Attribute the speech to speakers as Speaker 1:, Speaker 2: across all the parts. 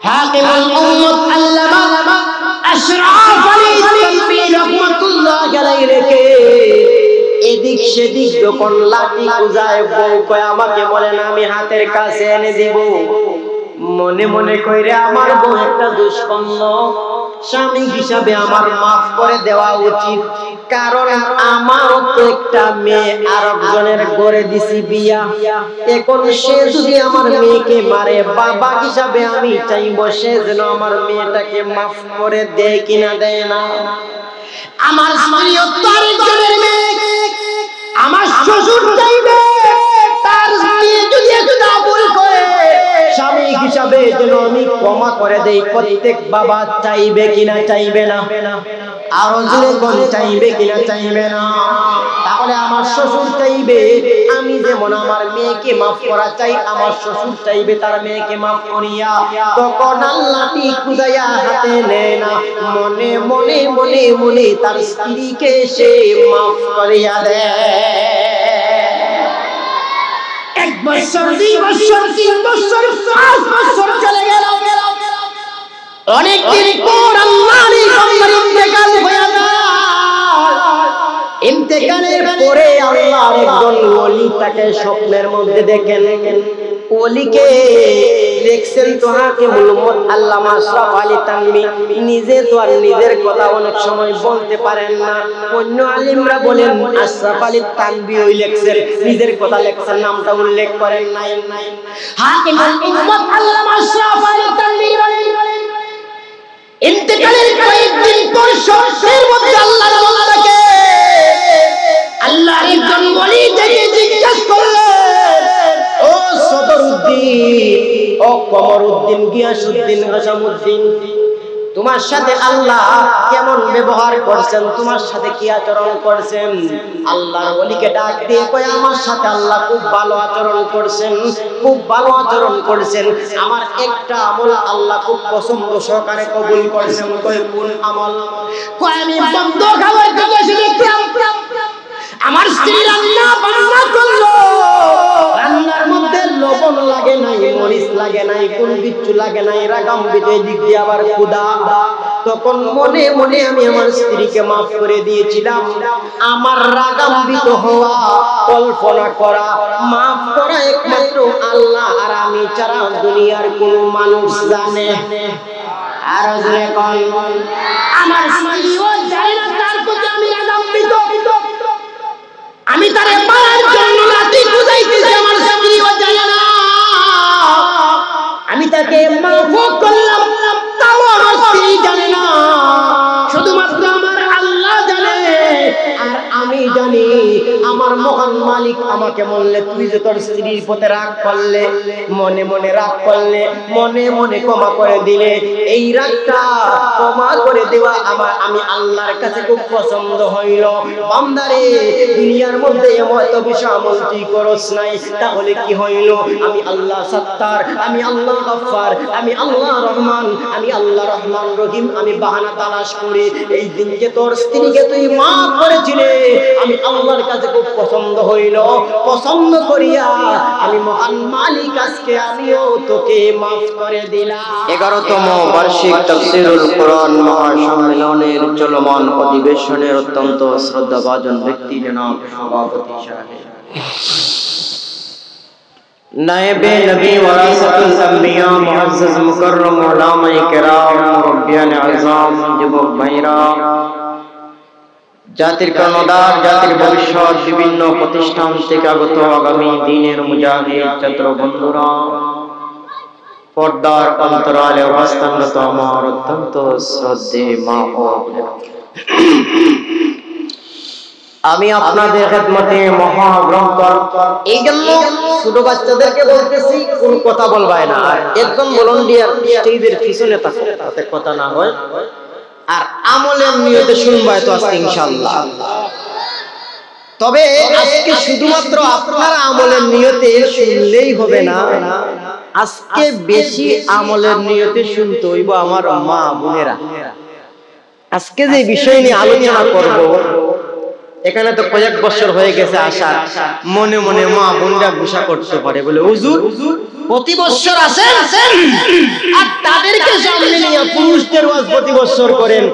Speaker 1: হাকিমুল উম্মত আল্লামা আশরাফ আলী তানভী রাহমাতুল্লাহ আলাইহি রেখে এদিক সেদিক যখন লাঠি কুজায় বউ কয় আমাকে বলেন আমি হাতের কাছে এনে দিব। মনে মনে কইরে আমার বউ একটা দুষ্কর্ম, স্বামী হিসাবে আমার মাফ করে দেওয়া উচিত, কারণ আমারও তো একটা মেয়ে আরেকজনের ঘরে দিছি বিয়া। এখন সে যদি আমার মেয়েকে মারে, বাবা হিসাবে আমি চাইবো সে যেন আমার মেয়েটাকে মাফ করে দেয় কিনা দেয় না। আমার স্ত্রীও তো আরেকজনের মেয়ে, আমার শ্বশুর চাইবে তার মেয়ে যদি একটা ভুল করে স্বামী হিসাবে যেন আমি ক্ষমা করে দেই। প্রত্যেক বাবা চাইবে কিনা চাইবে না? আরো জোরে কোন চাইবে কিনা চাইবে না? তাহলে আমার শ্বশুর চাইবে আমি যেমন আমার মেয়েকে মাফ করা চাই, আমার শ্বশুর চাইবে তার মেয়েকে মাফ করিয়া। তখন লাঠি খুঁজাইয়া হাতে নেয় না, মনে মনে মনে মনে তার স্ত্রীকে সে মাফ করিয়া দেয়। 1 বছর 2 বছর 3 বছর 5 বছর চলে গেল। অনেকদিন পর আল্লাহর বান্দার ইন্তেকাল হয়ে যায়। ইন্তেকালের পরে আল্লাহর একজন ওলি তাকে স্বপ্নের মধ্যে দেখেন। ওলিকে দেখছেন তো হাকিমুল উম্মত আল্লামা আশরাফ আলী তানভী নিজে তো আর নিজের কথা অনেক সময় বলতে পারেন না। অন্য আলিমরা বলেন আশরাফ আলী তানভী ওই লেখছেন, নিজের কথা লেখছেন, নামটা উল্লেখ করেন নাই। হাকিমুল উম্মত আল্লামা আশরাফ আলী তানভী বলেন ইন্তেকালের কয়েকদিন পর স্বপ্নের মধ্যে আল্লাহর বান্দাকে আল্লাহর একজন ওলি থেকে জিজ্ঞাসা করলেন, ও সদরউদ্দিন, ও কমরউদ্দিন, গিয়াসউদ্দিন, হাসামউদ্দিন, তোমার সাথে আল্লাহ কেমন ব্যবহার করছেন, তোমার সাথে কি আচরণ করছেন? আল্লাহর ওলিকে ডাক দিয়ে কয় আমার সাথে আল্লাহ খুব ভালো আচরণ করছেন, খুব ভালো আচরণ করছেন। আমার একটা আমল আল্লাহ খুব পছন্দ সহকারে কবুল করেছেন। কয় কোন আমল? কয় আমি বন্ধ খাবার থেকে এসে দেখলাম আমার স্ত্রী রান্না বান্না করলো, রান্নার মধ্যে লবণ লাগে নাই, মরিচ লাগে নাই, কোন কিছু লাগে নাই, রাগাম বিতে দিক দিয়ে আবার ক্ষুধা। তখন মনে মনে আমি আমার স্ত্রীকে মাফ করে দিয়েছিলাম। আমার রাগাম্বিত হওয়া, কল্পনা করা, মাফ করা একমাত্র আল্লাহ আর আমি ছাড়া দুনিয়ার কোন মানুষ জানে। আর জোরে কোন আমার স্ত্রীও জানে না তার প্রতি আমি রাগাম্বিত। আমি তারে মারার জন্য লাঠি খুঁজাইতেছি, আমার স্ত্রীও জানে না। আমি তাকে মাফ করলাম, তাও আমার স্ত্রী জানে না। শুধুমাত্র আমার আল্লাহ জানে আর আমি জানি। আমার মহান মালিক আমাকে বললে তুই যে তোর স্ত্রীর পথে রাগ করলে, মনে মনে রাগ করলে, মনে মনে ক্ষমা করে দিলে, এই রাগটা ক্ষমা করে দেওয়া আমি আল্লাহর কাছে খুব পছন্দ হইল। বান্দারে দুনিয়ার মধ্যে এত বিষয় আমল তুই করস নাই, তাহলে কি হইল? আমি আল্লাহ সত্তার, আমি আল্লাহ গফফার, আমি আল্লাহ রহমান, আমি আল্লাহ রহমান রহিম। আমি বাহানা তালাশ করি এই দিনকে তোর স্ত্রীকে তুই মাফ করেছিলে, আমি আল্লাহর কাছে খুব পছন্দ হইল। পছন্দ করিয়া আমি মহান মালিক আজকে আমিও তোকে মাফ করে দিলাম।
Speaker 2: 11তম বার্ষিক তাফসীরুল কোরআন মহাসম্মেলনের চলমান অধিবেশনের অত্যন্ত শ্রদ্ধাভাজন ব্যক্তি জনাব সভাপতি সাহেব, নায়েবে নবী ওয়ারাসাতুল আম্বিয়া মুআজ্জাজ মুকাররম উলামায়ে কেরাম, মুরব্বিয়ানে আযম, যুবক ভাইরা, জাতির কর্ণধার, জাতির ভবিষ্যৎ, বিভিন্ন প্রতিষ্ঠান থেকে আগত আগামী দিনের মুজাহিদ ছাত্র বন্ধুরা, পর্দার অন্তরালে অবস্থানরত আমার অত্যন্ত শ্রদ্ধেয় মা ও বোনেরা, আমি আপনাদের খেদমতে মহাগ্রন্থ।
Speaker 1: এই জন্য ছোট বাচ্চাদেরকে বলতেছি কোন কথা বলবাই না, একদম ভলান্টিয়ার স্টেজের পিছনে থাকো তাতে কথা না হয়, আর আমলের নিয়তে শুনবাই তো আজকে ইনশাআল্লাহ। তবে আজকে শুধুমাত্র আপনারা আমলের নিয়তে শুনলেই হবে না, আজকে বেশি আমলের নিয়তে শুনতে হইব আমার মা বোনেরা। আজকে যে বিষয় নিয়ে আলোচনা করব, এখানে তো কয়েক বছর হয়ে গেছে আসা, মনে মনে মা বোনরা গুসা করতে পারে বলে হুজুর প্রতি বছর আসেন আর তাদের বছর করেন।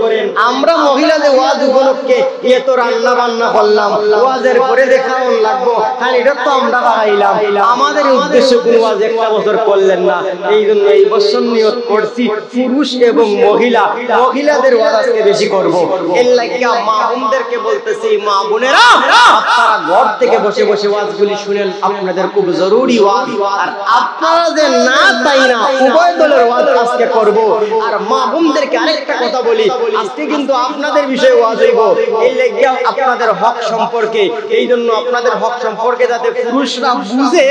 Speaker 1: আমরা মহিলাদের ওয়াজ উপলক্ষে এত রান্না বান্না করলাম, ওয়াজের পরে দেখানো লাগবো, হ্যাঁ এটা তো আমরা বাড়াইলাম, আমাদের উদ্দেশ্য কোনো ওয়াজ একটা বছর করলেন না। এই জন্য এই বছর নিয়ত করছি পুরুষ এবং মহিলাদের ওয়াজ আজকে বেশি করব। এর লাগিয়া মা বোনদেরকে বলতেছি, মা বোনেরা আপনারা ঘর থেকে বসে বসে ওয়াজগুলি শুনেন, আপনাদের খুব জরুরি ওয়াজ। আর আপনারা যে না তাই না উভয় দলের ওয়াজ আজকে করব। আর মা বোনদেরকে আরেকটা কথা বলি, আজকে কিন্তু আপনাদের বিষয়ে ওয়াজ হইব, এই লাগিয়া আপনাদের হক সম্পর্কে। এই জন্য আপনাদের হক সম্পর্কে যাতে পুরুষরা বুঝে,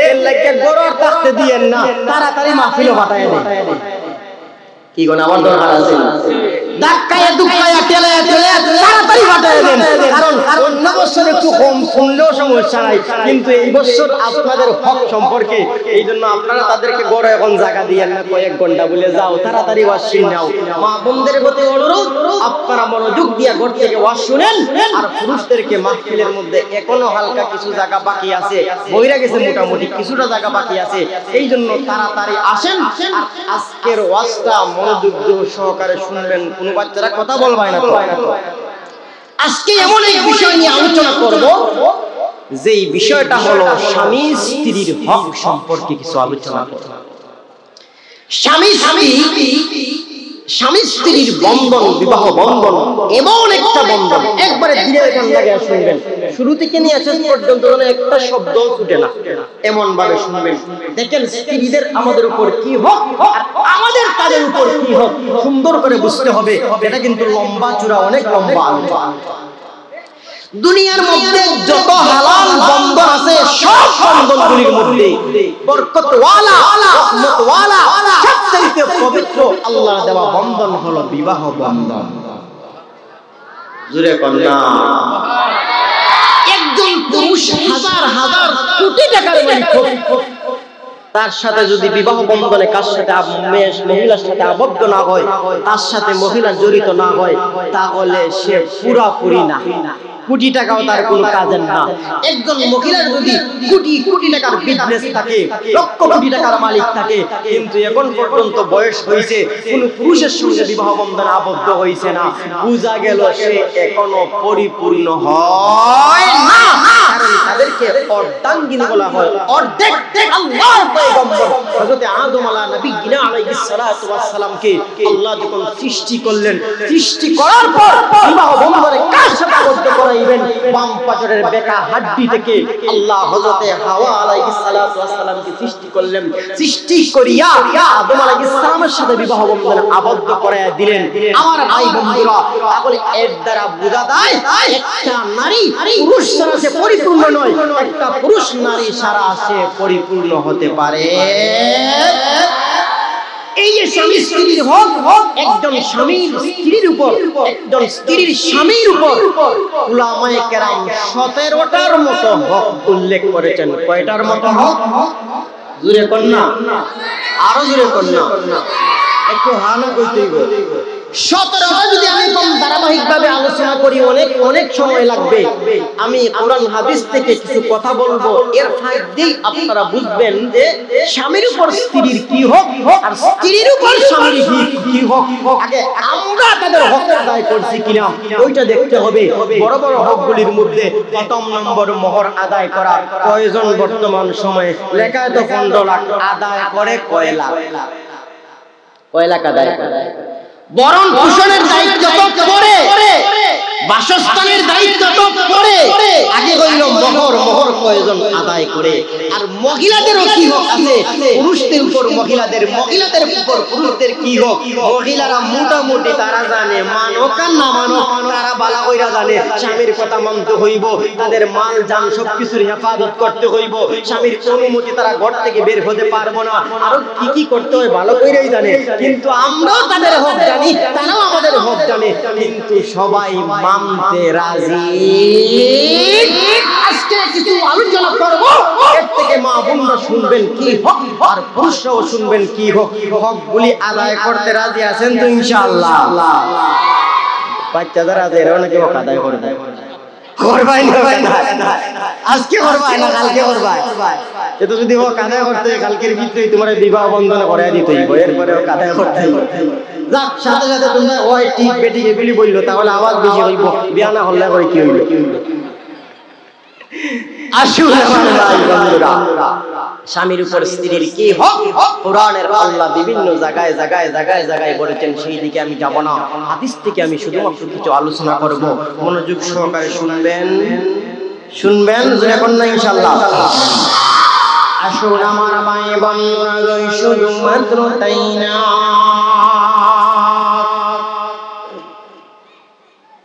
Speaker 1: এর লাগিয়া গড়র থাকতে দিয়েন না, তাড়াতাড়ি মাহফিলও পাঠায় দেন। কি কোন আমার দরকার আছে? ধাক্কায় দুক্কায় ঠেলে তাড়াতাড়ি পাঠিয়ে দেন। কারণ অন্য বছর একটু কম শুনলেও সমস্যা নাই, কিন্তু এই বছর আপনাদের হক সম্পর্কে। এই জন্য আপনারা তাদেরকে গড়ে এখন জায়গা দিয়েন না, কয়েক ঘন্টা বলে যাও, তাড়াতাড়ি ওয়াজ শুনে নাও। মা বোনদের প্রতি অনুরোধ, আপনারা মনোযোগ দিয়ে ঘর থেকে ওয়াজ শুনেন। আর পুরুষদেরকে মাহফিলের মধ্যে এখনো হালকা কিছু জায়গা বাকি আছে, বইরা গেছে মোটামুটি কিছুটা জায়গা বাকি আছে, এই জন্য তাড়াতাড়ি আসেন। আর আজকের ওয়াজটা মনোযোগ সহকারে শুনবেন, কোন বাচ্চারা কথা বলবে না তো। আজকে এমন এক বিষয় নিয়ে আলোচনা করব, যে বিষয়টা হলো স্বামী স্ত্রীর হক সম্পর্কে কিছু আলোচনা করব। স্বামী স্ত্রীর বন্ধন, বিবাহ বন্ধন এমন একটা বন্ধন, একবারে ধীরে এখান থেকে শুনবেন, শুরু থেকে নিয়ে শেষ পর্যন্ত একটা শব্দ ছুটে না, এমন ভাবে শুনবেন। দেখেন স্ত্রীদের আমাদের উপর কি হক আর আমাদের তাদের উপর কি হক, সুন্দর করে বুঝতে হবে। এটা কিন্তু লম্বা চূড়া, অনেক লম্বা আলোচনা। দুনিয়ার মধ্যে যত হালাল বন্ধন আছে, সব বন্ধনগুলির মধ্যে বরকতওয়ালা, রহমতওয়ালা, সবচেয়ে পবিত্র আল্লাহর দেওয়া বন্ধন হলো বিবাহ বন্ধন। জোরে কন্যা, একজন পুরুষ হাজার হাজার কোটি টাকার মালিক হোক, তার সাথে যদি বিবাহ বন্ধনে কার সাথে মহিলার সাথে আবদ্ধ না হয়, তার সাথে মহিলা জড়িত না হয়, তাহলে সে পুরাপুরি না, কোটি টাকাও তার কোনো কাজের না। একজন মহিলার যদি কোটি কোটি টাকার বিজনেস থাকে, লক্ষ কোটি টাকার মালিক থাকে, কিন্তু এখন পর্যন্ত বয়স হয়েছে, কোন পুরুষের সঙ্গে বিবাহ বন্ধনে আবদ্ধ হয়েছে না, বুঝা গেল সে এখনো পরিপূর্ণ হয় না। কারণ তাদেরকে অর্ধাঙ্গিনী বলা হয়, অর্ধেক। আল্লাহর পয়গম্বর হযরত আদম আলাইহিস সালাতু ওয়াস সালামকে আল্লাহ যখন সৃষ্টি করলেন, সৃষ্টি করার পর বিবাহ বন্ধনে কার সাথে আবদ্ধ করাইবেন? বাম পাজরের বেকা হাড্ডি থেকে আল্লাহ হযরত হাওয়া আলাইহিস সালাতু ওয়াস সালামকে সৃষ্টি করলেন। সৃষ্টি করিয়া আদম আলাইহিস সালামের সাথে বিবাহ বন্ধনে আবদ্ধ করায়া দিলেন। আমার ভাই বন্ধুরা, তাহলে এর দ্বারা বোঝা যায় একটা নারী পুরুষ ছাড়া সে পরিপূর্ণ নয়, একটা পুরুষ নারী ছাড়া সে পরিপূর্ণ হতে পারে। এই যে স্বামী স্ত্রীর হক, একজন স্বামীর স্ত্রীর উপর, একজন স্ত্রীর স্বামীর উপর উলামায়ে কেরাম 17টার মতো হক উল্লেখ করেছেন। কয়টার মতো হক? জোরে কন্যা, আরো জোরে কন্যা, একটু হানা কইতেই গো। 17টা যদি আমি কম ধারাবাহিক ভাবে আলোচনা করি অনেক সময় লাগবে। আমি কোরআন হাদিস থেকে কিছু কথা বলবো, এর ফায়দাই আপনারা বুঝবেন যে স্বামীর উপর স্ত্রীর কি হক আর স্ত্রীর উপর স্বামীর কি হক। আগে আমরা তাদের হক আদায় করছি কিনা ওইটা দেখতে হবে। বড় বড় হকগুলির মধ্যে প্রথম নম্বর মোহর আদায় করা। কয়জন বর্তমান সময়ে লেখায় তো 15 লাখ আদায় করে, কয় লাখ আদায় করে? বরণ পোষণের দায়িত্ব তো পরে, বাসস্থানের দায়িত্ব তো পরে, আগে হইল মোহর কয়জন আদায় করে। আর মহিলাদেরও কি হক আছে? পুরুষদের উপর মহিলাদের উপর পুরুষদের কি হক? মহিলারা মোটামুটি তারা জানে, মানক আর না মানক তারা বালা কইরা জানে। স্বামীর কথা মানতে হইব, তাদের মাল জান সবকিছুর হেফাজত করতে হইব, স্বামীর অনুমতি তারা ঘর থেকে বের হতে পারবো না, আরো কি করতে হয় ভালো কইরাই জানে। কিন্তু আমরাও তাদের হক জানি, তারাও আমাদের হক জানে, কিন্তু সবাই মানতে রাজি। আজকে কিছু আলোচনা করব, এর থেকে মা বোনরা শুনবেন কি হক আর পুরুষরাও শুনবেন কি হক। হকগুলি আদায় করতে রাজি আছেন তো ইনশাআল্লাহ? বাচ্চাদের আদায় অনেকে হক আদায় করে দেয়। করবাই না আজকে করবাই না কালকে করবাই এতো যদি ও কাদায় করতে কালকের ভিতরেই তোমার বিবাহ বন্ধনে করে দিতেই এরপরে কাদায় করতে যাক সাথে সাথে তোমরা ওই ঠিক বেটি এগুলি বললো তাহলে আওয়াজ বেশি হইব বিয়া না হল্লা করে কি হইল আসুন আমার ভাই বন্ধুরা স্বামীর উপর স্ত্রীর কি হক কোরআনের আল্লাহ বিভিন্ন জায়গায় জায়গায় জায়গায় জায়গায় বলেছেন সেই দিকে আমি যাব না হাদিস থেকে আমি শুধুমাত্র কিছু আলোচনা করব মনোযোগ সহকারে শুনবেন যখন না ইনশাআল্লাহ আসুন আমার ভাই বন্ধুরা শুধুমাত্র তাই না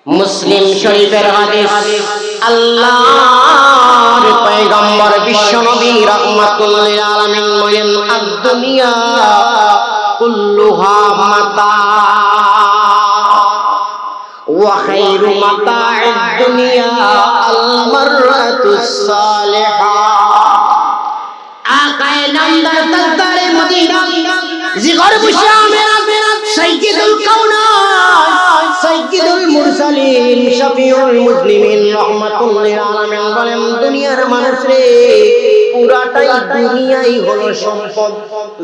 Speaker 1: মুসলিম শরীফের হাদিস আল্লাহর পয়গম্বর বিশ্বনবী রাহমাতুল লিল আলামিন বলেন আদ-দুনিয়া কুল্লুহা মাতা ওয়া খায়রু মাতা'id দুনিয়া আল-মাররাতুস সালিহা আকায়ে নামদার তাজদারে মদিনা জিগর বুশামের সাইয়্যিদুল কাওনাইন সাইয়্যিদুল মুরসালিন শফিউল মুসলিমিন রাহমাতুল্লিল আলামিন বলেন দুনিয়ার মানুষ রে পুরাটাই দুনিয়াই হলো সম্পদ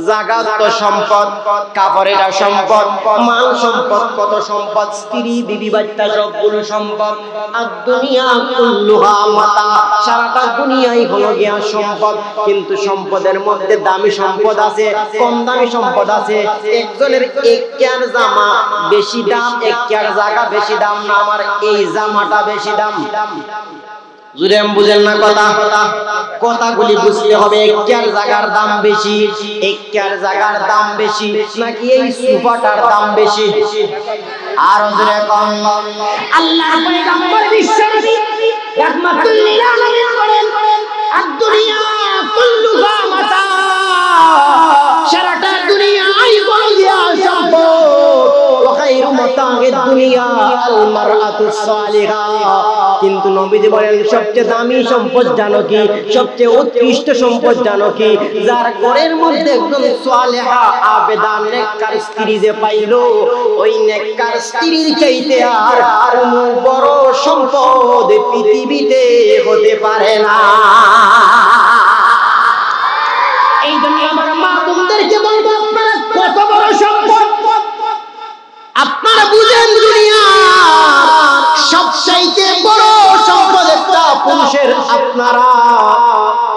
Speaker 1: জাগাত তো সম্পদ কাপড়ের সম্পদ মাল সম্পদ কত সম্পদ স্ত্রী বিবি বাচ্চা সবগুলো সম্পদ আর দুনিয়া কুল্লুহা মাতা সারাটা দুনিয়াই হলো গিয়া সম্পদ কিন্তু সম্পদের মধ্যে দামি সম্পদ আছে কম দামি সম্পদ আছে একজনের একটার জামা বেশি দাম একটার জায়গা বেশি দাম না আমার এই জামাটা বেশি দাম জুরে বুঝেন না কথাগুলি বুঝতে হবে একটার জায়গার দাম বেশি একটার জায়গার দাম বেশি নাকি এই সোফাটার দাম বেশি আর জুরে কম আল্লাহর পয়গম্বর বিশ্বনবী রাহমাতুল লিল আলামিন বলেন আদ-দুনিয়া কুল্লুহা মাতা সারাটা দুনিয়াই বড় দিয়া সম্পদ ওয়া খায়রু মাতা'id দুনিয়া আল-মারআতুস সালিহা কিন্তু নবীজি বলেন সবচেয়ে দামি সম্পদ জানো কি সবচেয়ে উৎকৃষ্ট সম্পদ জানো কি যার ঘরের মধ্যে একজন সালেহা আবেদা নেককার স্ত্রী যে পাইলো ওই নেককার স্ত্রীর চাইতে আর কোনো বড় সম্পদ পৃথিবীতে হতে পারে না এই জন্য আমার মা বোনদেরকে বলবো আপনারা কত বড় সম্পদ আপনারা বুঝেন দুনিয়া সবচাইতে বড় সম্পদ একটা পুরুষের আপনারা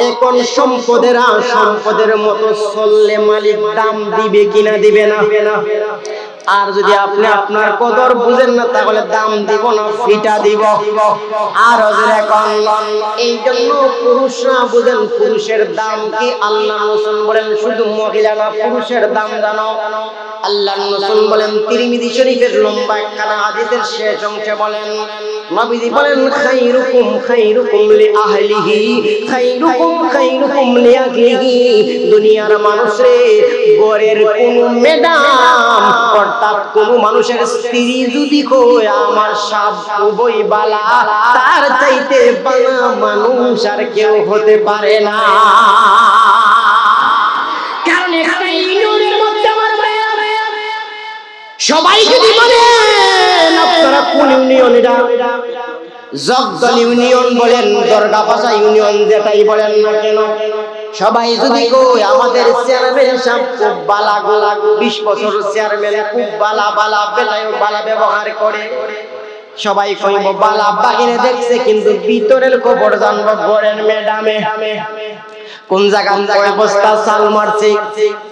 Speaker 1: এখন সম্পদের মতো চললে মালিক দাম দিবে কিনা দিবে না আর যদি আপনি আপনার কদর বুঝেন না তাহলে দাম দিব না ফিটা দিব আর এখন এই জন্য পুরুষরা বুঝেন পুরুষের দাম কি আল্লাহ রাসূল বলেন শুধু মহিলা না পুরুষের দাম জানো আল্লাহর রাসূল বলেন তিরমিজি শরীফের লম্বা একখানা হাদিসের শেষ অংশে বলেন নবীজি বলেন খায়রুকুম লিআহলিহি খায়রুকুম লিআহলিহি দুনিয়ার মানুষরে ঘরের কোন ম্যাডাম অর্থাৎ কোন মানুষের স্ত্রী যদি কয় আমার সব খুবই বালা তার চাইতে বালা মানুষ আর কেউ হতে পারে না কারণ একটা ইউনিয়নের মধ্যে আমার সবাই যদি বলেন আপনারা কোন ইউনিয়ন এটা জগদল ইউনিয়ন বলেন দরগাপাশা ইউনিয়ন যেটাই বলেন না কেন সবাই যদি কই আমাদের চেয়ারম্যান সাহেব খুব বালা গোলা 20 বছর চেয়ারম্যান খুব বালা বেলায় বালা ব্যবহার করে সবাই কইব বালা বাহিরে দেখছে কিন্তু ভিতরের খবর জানবো ঘরের ম্যাডামে কোন জায়গায় কয় বস্তা চাল মারছে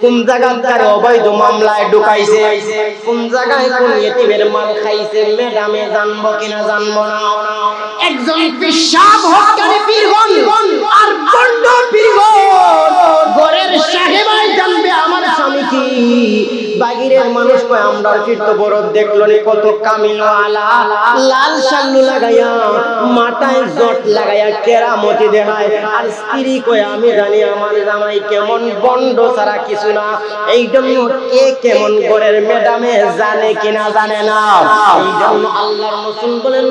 Speaker 1: কোন জায়গায় তার অবৈধ মামলায় ঢুকাইছে কোন জায়গায় কোন ইতিমের মাল খাইছে ম্যাডামে জানবো কিনা জানবো না একজন পেশাব হকারে পীরগণ আর বন্ড পীরগণ ঘরের সাহেবাই জানবে আমার স্বামী কি বাহিরের মানুষ কয় আমরা ফিরতো বড় দেখলো নি কত কামিল আলা লাল শালু লাগাইয়া মাথায় জট লাগাইয়া কেরামতি দেখায় আর স্ত্রী কয় আমি জানি আমার জামাই কেমন বন্ড ছাড়া কিছু না এই জন্য কে কেমন ঘরের ম্যাডামে জানে কিনা জানে না এই জন্য আল্লাহর রাসূল বলেন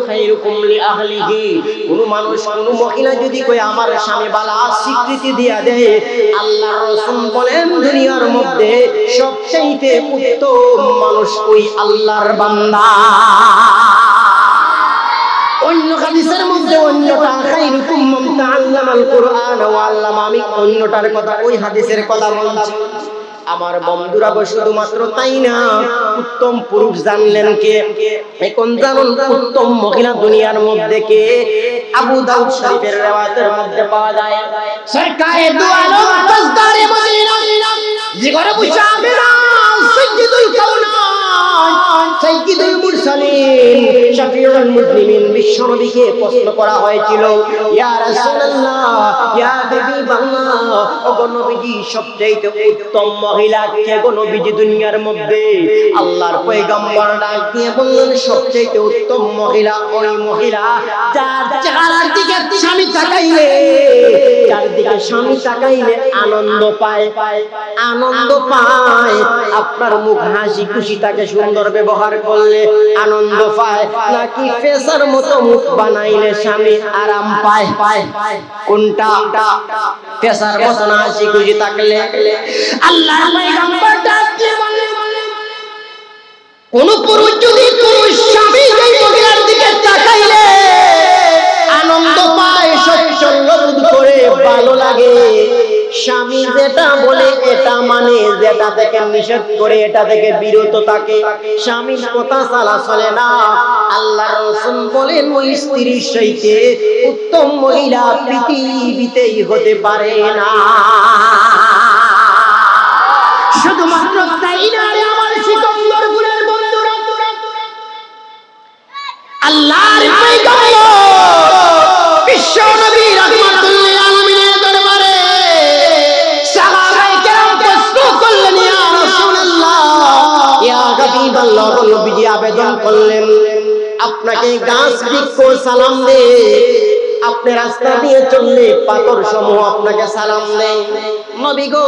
Speaker 1: খায়রুকুম লিআহলিহি কোন মানুষ কোন মহিলা যদি কয় আমার স্বামী বালা স্বীকৃতি দিয়া দেয় আল্লাহর রাসূল বলেন দুনিয়ার মধ্যে সবচেয়ে উত্তম মানুষ ওই আল্লাহর বান্দা অন্য হাদিসের মধ্যে অন্যটা খায়রুকুম মান তাআল্লামাল কুরআন ওয়া আল্লামা, আমি অন্যটার কথা ওই হাদিসের কথা বলছি। আমার বন্ধুরা শুধুমাত্র তাই না, উত্তম পুরুষ জানলেন কে? এখন জানুন উত্তম মহিলা দুনিয়ার মধ্যে কে? আবু দাউদ শরীফের riwayতের মধ্যে পাওয়া যায় সরকারে দু আলম তাজদারে মদিনা জিগরে মুশাবিরা সাইয়্যিদুল কাউনাইন সাইয়্যিদুল মুরসালিন শাফিউল মুসলিমিন বিশ্বনবীকে প্রশ্ন করা হয়েছিল, ইয়া রাসূলুল্লাহ ইয়া হাবিবাল্লাহ, ওগো নবীজি সবচেয়ে উত্তম মহিলা কে গো নবীজি দুনিয়ার মধ্যে? আল্লাহর পয়গম্বর ডাক দিয়ে বললেন, সবচেয়ে উত্তম মহিলা ওই মহিলা যার চেহারার দিকে স্বামী তাকাইলে, যার দিকে স্বামী তাকাইলে আনন্দ পায়, আনন্দ পায়। আপনার মুখ হাসি খুশি থাকে, সুন্দর ব্যবহার করলে আনন্দ পায়, নাকি ফেসার মতো মুখ বানাইলে স্বামী আরাম পায়? কোনটা? ফেসার মতো না হাসি খুশি থাকলে। আল্লাহর পয়গম্বর ডাক দিয়ে বলেন, কোন পুরুষ যদি পুরুষ স্বামী যেই মহিলার দিকে তাকাইলে আনন্দ পায়, সচ্ছল বোধ করে, ভালো লাগে, স্বামী যেটা বলে এটা মানে, যেটা থেকে নিষেধ করে এটা থেকে বিরত থাকে, স্বামীর কথা চালা চলে না, আল্লাহর রাসূল বলেন ওই স্ত্রীর চাইতে উত্তম মহিলা পৃথিবীতেই হতে পারে না। শুধুমাত্র তাই না, আমার সিকন্দরপুরের বন্ধুরা, আল্লাহর পয়গম্বর বিশ্ব নবী রাহমাতুল লিল আলামিনের দরবারে সাহাবায়ে কেরাম প্রশ্ন করলেন, ইয়া রাসূলুল্লাহ ইয়া হাবিবাল্লাহ, নবীজি আবেদন করলেন, আপনাকে গাছ বৃক্ষ সালাম দেয়, আপনি রাস্তা দিয়ে চললে পাথর সমূহ আপনাকে সালাম দেয়, নবী গো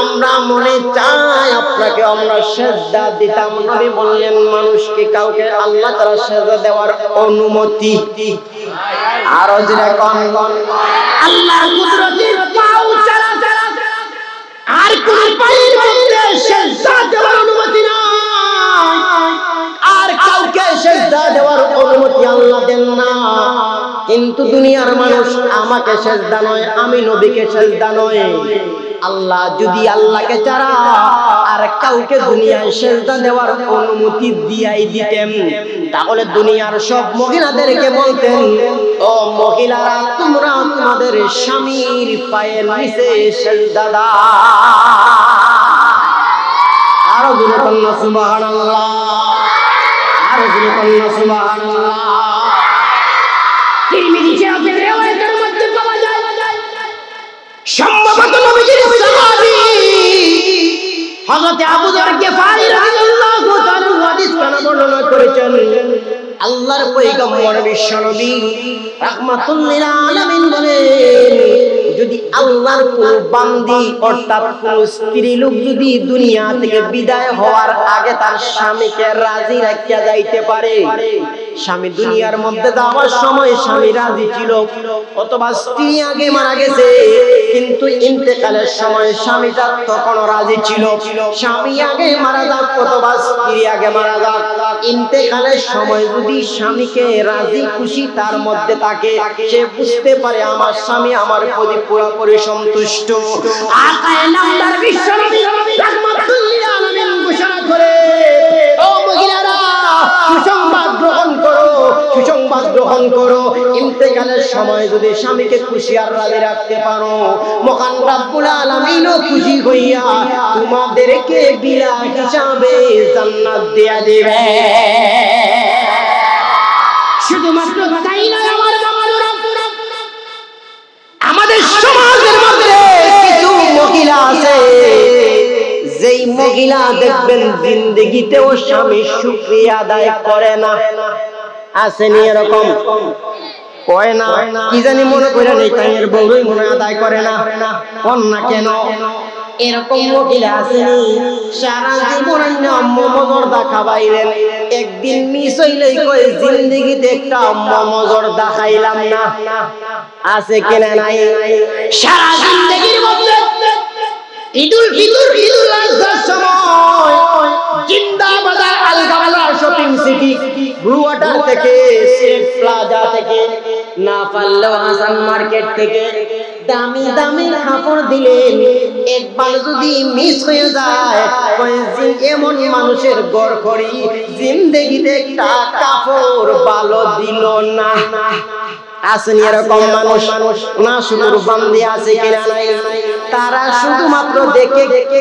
Speaker 1: আমরা মনে চাই আপনাকে আমরা সেজদা দিতাম। নবী বললেন, মানুষকে কাউকে আল্লাহ তাআলা সেজদা দেওয়ার অনুমতি, আর জোরে কোন আল্লাহর কুদরতের পাও ছাড়া আর কোন পায়ের মধ্যে সেজদা দেওয়ার অনুমতি নাই, আর কাউকে সেজদা দেওয়ার অনুমতি আল্লাহ দেন না। কিন্তু দুনিয়ার মানুষ আমাকে সেজদা নয়, আমি নবীকে সেজদা নয়, আল্লাহ যদি আল্লাহকে ছাড়া আর কাউকে দুনিয়ায় সেজদা দেওয়ার অনুমতি দিয়াই দিতেন, তাহলে দুনিয়ার সব মহিলাদেরকে বলতেন, ও মহিলারা তোমরা তোমাদের স্বামীর পায়ের নিচে সেজদা দাও। আরো জোরে বলুন সুবহানাল্লাহ, আরো জোরে বলুন সুবহানাল্লাহ। তিরমিজি শরীফের riwayতের মধ্যে পাওয়া যায়, সম্ভবত নবীজির সাহাবী হযরত আবু যর গিফারী রাদিয়াল্লাহু তাআলা হাদিস কানা বর্ণনা করেছেন, আল্লাহর পয়গম্বর বিশ্বনবী রাহমাতুল লিল আলামিন বলেন, যদি আল্লাহর কোন বান্দি অর্থাৎ কোন স্ত্রী লোক যদি দুনিয়া থেকে বিদায় হওয়ার আগে তার স্বামীকে রাজি রাখিয়া যাইতে পারে, স্বামী দুনিয়ার মধ্যে যাওয়ার সময় স্বামী রাজি ছিল, অথবা স্ত্রী আগে মারা গেছে কিন্তু ইন্তেকালের সময় স্বামীটা তখনও রাজি ছিল, স্বামী আগে মারা যাক অথবা স্ত্রী আগে মারা যাক, ইন্তেকালের সময় যদি স্বামীকে রাজি খুশি তার মধ্যে থাকে, সে বুঝতে পারে আমার স্বামী আমার প্রতি পুরোপুরি সন্তুষ্ট। আকায়ে নামদার বিশ্বনবী রাহমাতুল লিল আলামিন ঘোষণা করে, ও মহিলারা সুসংবাদ গ্রহণ করো, সুসংবাদ গ্রহণ করো, ইন্তেকালের সময় যদি স্বামীকে খুশি আর রাজি রাখতে পারো, মহান রব্বুল আলামিনও খুশি হইয়া তোমাদেরকে বিলা হিসাবে জান্নাত দেয়া দিবে। শুধুমাত্র তাই না, আমার বাবারা, আমাদের সমাজের মধ্যে কিছু মহিলা আছে যেই মহিলা দেখবেন জিন্দেগিতেও স্বামীর শুকরিয়া আদায় করে না, আসেনি এরকম? কয় না, কি জানি মনে করে নেই তাইয়ের বউই মনে আদায় করে না, কোন না কেন? এরকম মহিলা আসেনি সারা জীবন মমজর্দা খাবাইলেন, একদিন মিস হইলেই কয় জিন্দেগিতে একটা মমজর্দা খাইলাম না, আছে কিনা নাই? সারা জিন্দেগির মধ্যে ঈদুল ফিতর ঈদুল আজহার সময় Zindabazar Algabazar shopping city blue water থেকে পারলেও হাসান মার্কেট থেকে দামি দামি কাপড় দিলেন, একবার যদি মিস হয়ে যায় এমন মানুষের গড় করি জিন্দেগিতে একটা কাপড় ভালো দিল না। আসেন এরকম মানুষ, না শুধু বান্দি আছে কিনা নাই, তারা শুধুমাত্র দেখে কি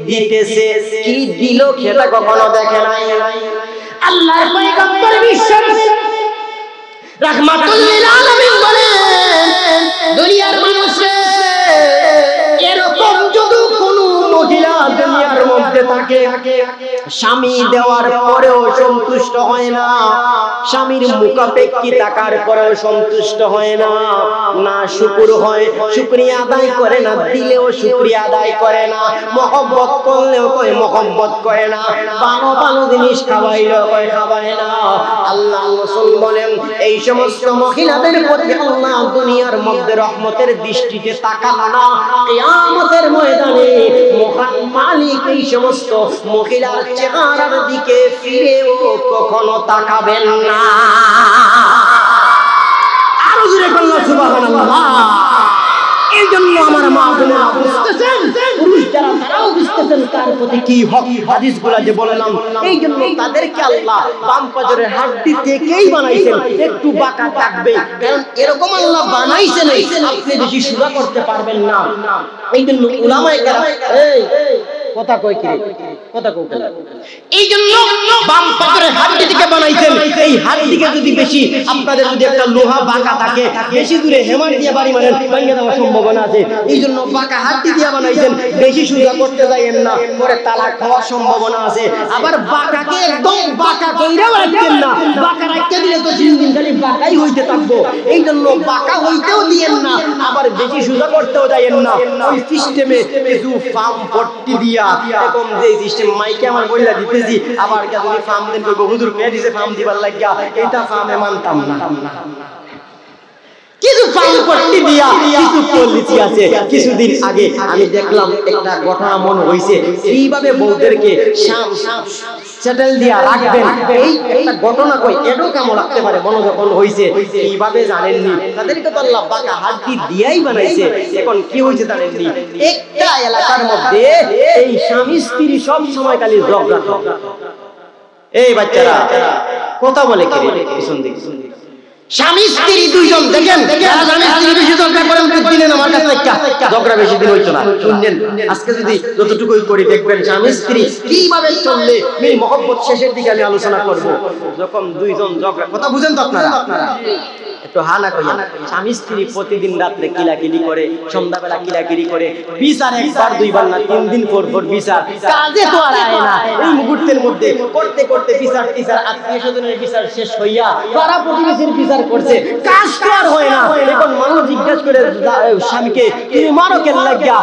Speaker 1: দিতেছে, কি দিল সেটা কখনো দেখে নাই। আল্লাহর পয়গম্বর বিশ্বাস রাহমাতুল লিল আলামিন বলেন, দুনিয়ার মানুষে এরকম যদি কোনো মহিলা দুনিয়ার মধ্যে থাকে, স্বামী দেওয়ার পরেও সন্তুষ্ট হয় না, স্বামীর মুখাপেক্ষী থাকার পরেও সন্তুষ্ট হয় না, না শুকর হয়, শুকরিয়া আদায় করে না, দিলেও শুকরিয়া আদায় করে না, মহব্বত করলেও কয় মহব্বত করে না, ভালো ভালো জিনিস খাওয়াইলেও কয় খাওয়ায় না। আল্লাহ রাসূল বলেন, এই সমস্ত মহিলাদের প্রতি আল্লাহ দুনিয়ার মধ্যে রহমতের দৃষ্টিতে তাকান না, কিয়ামতের ময়দানে মহান মালিক এই সমস্ত মহিলার চেহারার দিকে ফিরেও কখনো তাকাবেন না। আরো জোরে বলুন সুবহানাল্লাহ। এই জন্য আমার মা বোনেরা বুঝতেছেন, পুরুষ যারা তারাও বুঝতেছেন তার প্রতি কি হক। হাদিসগুলো যে বললাম, এই জন্য তাদেরকে আল্লাহ বাম পাজরের হাড্ডি থেকেই বানাইছেন, একটু বাঁকা থাকবে, কারণ এরকম আল্লাহ বানাইছেন আপনি বেশি সোজা করতে পারবেন না। এই জন্য উলামায়ে কেরাম কথা কই কি কথা কই, এই জন্য বাম পাজরের হাড্ডি থেকে বানাইছেন। এই হাড্ডিকে যদি বেশি আপনাদের যদি একটা লোহা বাঁকা থাকে, বেশি দূরে হেমার দিয়ে বাড়ি মারেন ভেঙে দেওয়ার সম্ভাবনা আছে। এই জন্য বাঁকা হাড্ডি দিয়ে বানাইছেন, বেশি সোজা করতে যাইয়েন না, পরে তালাক হওয়ার সম্ভাবনা আছে। আবার বাঁকাকে একদম বাঁকা কইরাও রাখতেন না, বাঁকা রাখতে দিলে তো দিন খালি বাঁকাই হইতে থাকবো। এই জন্য বাঁকা হইতেও দিয়েন না, আবার বেশি সোজা করতেও যাইয়েন না। ওই সিস্টেমে কিছু ফার্ম পট্টি দিয়া এরকম যে সিস্টেম মাইকে আমার বইলা দিতেছি, আবার যদি ফার্ম দেন কইবো হুজুর মেয়ে দিছে ফার্ম দিবার লাগিয়া, এটা ফার্মে মানতাম না। কিছু ফার্ম পট্টি দিয়া কিছু পলিসি আছে। কিছুদিন আগে আমি দেখলাম একটা ঘটনা মনে হইছে, এইভাবে বউদেরকে সেটেল দিয়া রাখবেন, এই একটা ঘটনা কই এডো কেমন লাগতে পারে মনে যখন হইছে, এইভাবে জানেননি তাদেরকে তো আল্লাহ বাঁকা হাড্ডি দিয়াই বানাইছে। এখন কি হইছে জানেননি, একটা এলাকার মধ্যে এই স্বামী স্ত্রী সব সময় খালি ঝগড়া। এই বাচ্চারা কথা বলে কি রে, শুন দেখি স্বামী স্ত্রী দুইজন দেখেন, স্বামী স্ত্রী বেশি ঝগড়া করেন দিলেন আমার কাছে একটা ঝগড়া বেশি দিন হইতো না। শুনলেন আজকে যদি যতটুকু করি দেখবেন স্বামী স্ত্রী কিভাবে চললে এই মহব্বত শেষের দিকে আমি আলোচনা করব। যখন দুইজন ঝগড়া, কথা বুঝেন তো আপনারা, একটু হানা কইয়া, স্বামী স্ত্রী প্রতিদিন রাত্রে কিলাকিলি করে, সন্ধ্যাবেলা কিলাকিলি করে, বিচার একবার দুইবার না 3 দিন পর পর বিচার, কাজে তো আর আয় না। এই মুহূর্তের মধ্যে করতে করতে বিচার টিচার, আত্মীয় স্বজনের বিচার শেষ হইয়া পাড়া প্রতিবেশীর বিচার করছে, কাজ তো আর হয় না। এখন মানুষ জিজ্ঞাসা করে স্বামীকে, তুমি মারো কেন লাগিয়া?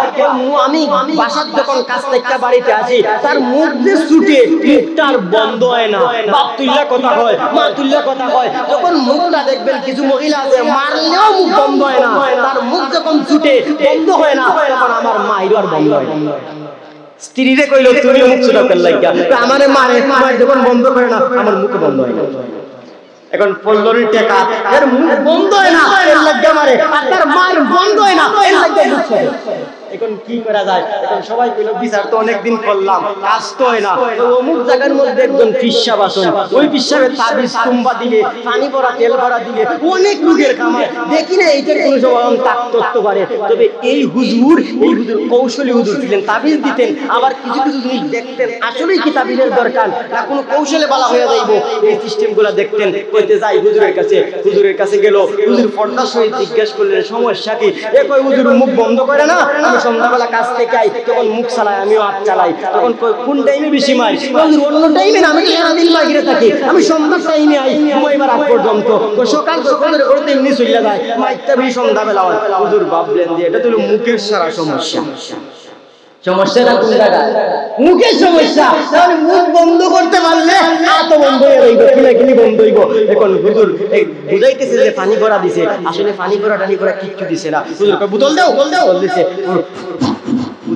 Speaker 1: আমি বাসার যখন কাজ থেকে বাড়িতে আসি, তার মুখ যে ছুটে, মুখটা আর বন্ধ হয় না, বাপ তুল্লা কথা হয়, মা তুল্লা কথা হয়। যখন মুখটা দেখবেন কিছু মহিলা আছে মারলেও মুখ বন্ধ হয় না, তার মুখ যখন ছুটে বন্ধ হয় না, তখন আমার মায়েরও আর বন্ধ হয় না। স্ত্রীরে কইলো তুমি মুখ ছুটা কেন লাগিয়া? আমারে মারে, মায়ের যখন বন্ধ করে না আমার মুখ বন্ধ হয় না। এখন পল্লরের টাকা এর মুখ বন্ধ হয় না, এর লাগিয়া মারে, আর তার মায়ের বন্ধ হয় না, এর লাগিয়া মুখ ছুটে। এখন কি করা যায়? এখন সবাই কইলো বিচার তো অনেকদিন করলাম, কাজ তো হয় না। অমুক জায়গার মধ্যে একজন পিসাব আসন, ওই পিসাবের তাবিজ কুম্বা দিলে, পানি ভরা তেল ভরা দিলে অনেক রোগের কামায়, দেখি না এইটার কোনো সমাধান থাকতে পারে। তবে এই হুজুর কৌশলী হুজুর ছিলেন, তাবিজ দিতেন, আবার কিছু কিছু জিনিস দেখতেন আসলেই কি তাবিজের দরকার না কোনো কৌশলে বলা হয়ে যাইব, এই সিস্টেমগুলো দেখতেন। কইতে যাই হুজুরের কাছে গেল, হুজুর পর্দার সহিত জিজ্ঞাসা করলেন সমস্যা কি? কই হুজুর মুখ বন্ধ করে না, আমি সন্ধ্যাবেলা কাজ থেকে আই, তখন মুখ চালাই, আমিও হাত চালাই। তখন কোন টাইমে বেশি মাই? অন্য টাইমে না, আমি সারাদিন মাইগ্রে থাকি, আমি সন্ধ্যার টাইমে আই, ঘুমাইবার আগ পর্যন্ত। সকাল সকালের করে এমনি চলে যায়, মাইকটা বেশি সন্ধ্যাবেলা হয়। হুজুর ভাবলেন যে এটা তো মুখের সারা সমস্যা। সমস্যাটা কোন জায়গায়? মুখের সমস্যা। তাহলে মুখ বন্ধ করতে পারলে এত বন্ধ হয়ে যাইব, কিলাকিলি বন্ধ হইব। এখন হুজুর বুঝাইতেছে যে পানি ভরা দিছে, আসলে পানি ভরা টানি ভরা কিচ্ছু দিছে না। হুজুর বোতল দাও, বোতল দিছে,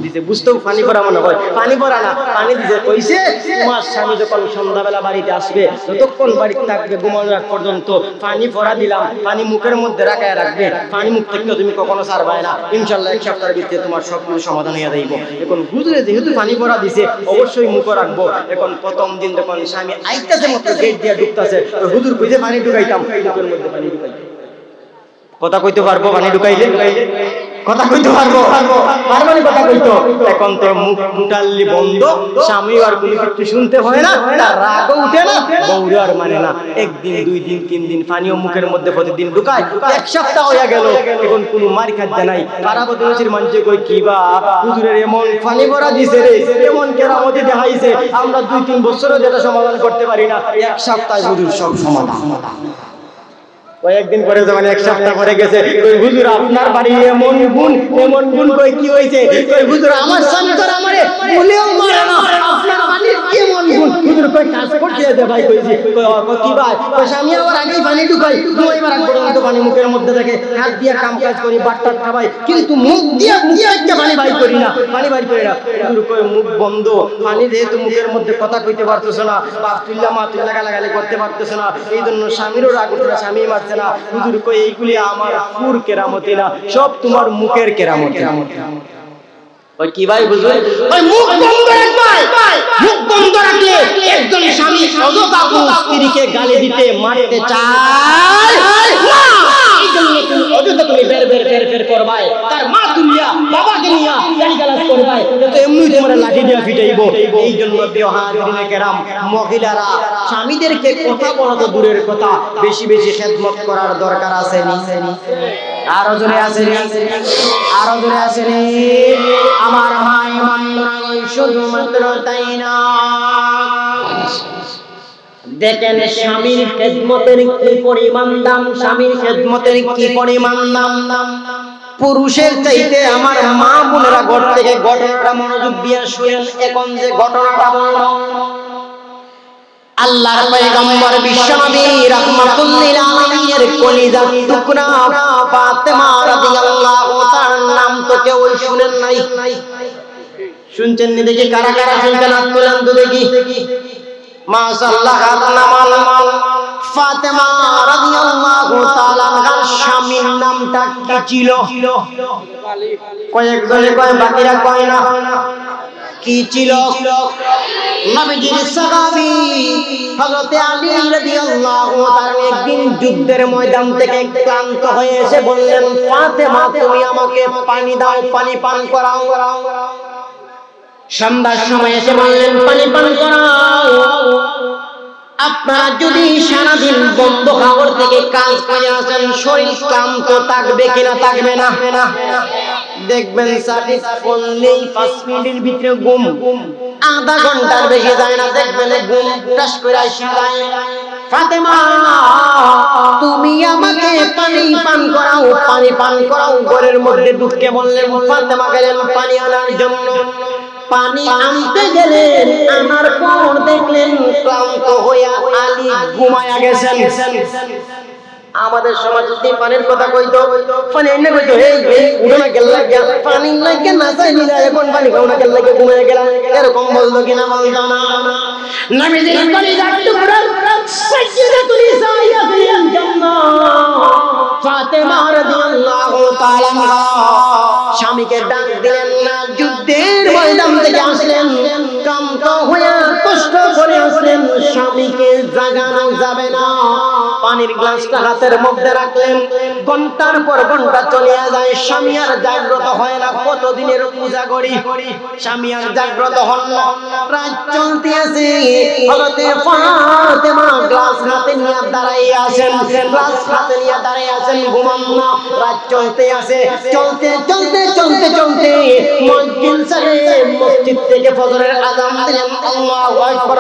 Speaker 1: দিছে বুঝতেও পানি পড়া মনে হয় পানি পড়া না পানি দিছে কইছে তোমার স্বামী যখন সন্ধ্যাবেলা বাড়িতে আসবে ততক্ষণ বাড়িতে থাকবে ঘুমানোর আগ পর্যন্ত পানি পড়া দিলাম পানি মুখের মধ্যে রাখায় রাখবে পানি মুখ থেকে তুমি কখনো ছাড়বে না ইনশাআল্লাহ এক সপ্তাহের ভিতরে তোমার সবকিছু সমাধান হয়ে যাইব এখন হুজুরে যেহেতু পানি পড়া দিছে অবশ্যই মুখ রাখবো এখন প্রথম দিন যখন স্বামী আইতাছে মাত্র গেট দিয়ে ঢুকতাছে হুজুর কইছে পানি ঢুকাইতাম মুখের মধ্যে পানি ঢুকাইতাম কথা কইতে পারবো পানি ঢুকাইলে কথা কইতে পারবো পারবানি কথা কইতো এখন তো মুখ টোটালি বন্ধ স্বামী আর কোনো কিছু শুনতে হয় না তার রাগও উঠে না বউরা আর মানে না একদিন দুই দিন তিন দিন পানিও মুখের মধ্যে প্রতিদিন ঢুকায় এক সপ্তাহ হয়ে গেল এখন কোনো মার খাদ্য নাই পারাবতীর মানুষে কই কিবা হুজুরের এমন পানি ভরা দিছে রে এমন কেরামতি দেখাইছে আমরা 2-3 বছরও যেটা সমাধান করতে পারি না এক সপ্তাহে হুজুর সব সমাধান কয়েকদিন পরে যখন এক সপ্তাহ পরে গেছে কই হুজুর আপনার বাড়ি এমন গুণ কই কি হইছে কই হুজুর আমার স্বামী তো আমারে বলেও মারে না আপনার বাড়ি এমন গুণ হুজুর কই কাজ করতে দে ভাই কইছি কই কি ভাই কই স্বামী আমার আগেই পানি ঢুকাই দুইবার আগ পর্যন্ত পানি মুখের মধ্যে থাকে হাত দিয়ে কাম কাজ করি বাটটা খাবাই কিন্তু মুখ দিয়ে একটা পানি বাইর করি না হুজুর কই মুখ বন্ধ পানি যেহেতু মুখের মধ্যে কথা কইতে পারতেছ না বাপ তুল্লা মা তুল্লা গালাগালি করতে পারতেছ না এইজন্য স্বামীরও রাগ উঠে স্বামী মারছে না হুজুর কই এইগুলি আমার পুর কেরামতি না সব তোমার মুখের কেরামতি ওই কি ভাই হুজুর ওই মুখ বন্ধ রাখবে মুখ বন্ধ রাখলে একজন স্বামী অযথাকু স্ত্রীকে গালি দিতে মারতে চায় না এইজন্য তুমি অযথা তুমি বের করবাই তার মা তুলিয়া বাবাকে নিয়া গালিগালাজ করবাই তো এমনি তোমার লাঠি দিয়া পিটাইবো এইজন্য বিহারিনে কেরাম মহিলারা স্বামীদেরকে কথা বলা তো দূরের কথা বেশি বেশি খেদমত করার দরকার আছে নি আরো জোরে আছে নি আমার ভাই বন্ধুরা শুধুমাত্র তাই না দেখেন স্বামীর খেদমতের কি পরিমাণ দাম স্বামীর খেদমতের কি পরিমাণ দাম পুরুষের চাইতে আমার মা বোনেরা ঘর থেকে ঘটনাটা মনোযোগ দিয়ে শুনেন এখন যে ঘটনাটা বললাম আল্লাহর পয়গম্বর বিশ্বনবী রাহমাতুল লিল আলামিনের কলিজার টুকরা ফাতেমা রাদিয়াল্লাহু তাআলার নাম তো কেউ শুনেন নাই শুনছেন নি দেখি কারা কারা শুনছেন হাত তোলেন তো দেখি মাশাআল্লাহ নামাল ফাতেমা রাদিয়াল্লাহু তাআলার স্বামীর নামটা কি ছিল কয়েকজনে কয় বাকিরা কয় না কি ছিল নবীজির সাহাবী হযরত আলী রাদিয়াল্লাহু তাআলা একদিন যুদ্ধের ময়দান থেকে ক্লান্ত হয়ে এসে বললেন ফাতেমা তুমি আমাকে পানি দাও পানি পান করাও সন্ধ্যার সময় এসে বললেন পানি পান করাও আপনারা যদি সারাদিন বন্ধ খাবার থেকে কাজ করে আসেন শরীর ক্লান্ত থাকবে কিনা থাকবে না দেখবেন সার্ভিস করলেই 5 মিনিটের ভিতরে ঘুম আধা ঘন্টার বেশি যায় না দেখবেন ঘুম টাস করে আসে যায় ফাতেমা তুমি আমাকে পানি পান করাও ঘরের মধ্যে ঢুকে বললেন ফাতেমা গেলেন পানি আনার জন্য পানি আনতে গেলেন আনার পর দেখলেন ক্লান্ত হইয়া আলী ঘুমায়া গেছেন আমাদের সমাজ যদি পানির কথা কইতো পানি এনে কইতো এই উঠো না গেল পানি লাগে না চাইনি না এখন পানি খাও না গেল লাগে ঘুমায়া গেলাম এরকম বলতো কিনা বলতো না নবীজির কলিজার টুকরা সাইয়্যিদাতুল নিসাইয়া ফিল জান্নাহ ফাতেমা রাদিয়াল্লাহু তাআলা স্বামীকে ডাক দিলেন না যুদ্ধের ময়দান থেকে আসলেন ক্লান্ত হয়ে কষ্ট করে আসলেন স্বামীকে জাগানো যাবে না পানির গ্লাসটা হাতের মধ্যে রাখলেন ঘন্টার পর ঘন্টা চলে যায় স্বামী আর জাগ্রত হয় না কতদিনের পূজা করি স্বামী আর জাগ্রত হন না রাত চলতে আছে হযরত ফাতেমা গ্লাস হাতে নিয়ে দাঁড়ায় আছেন ঘুমান না রাত চলতে আছে চলতে মুয়াজ্জিন সাহেব মসজিদ থেকে ফজরের আযান দিলেন আল্লাহু আকবার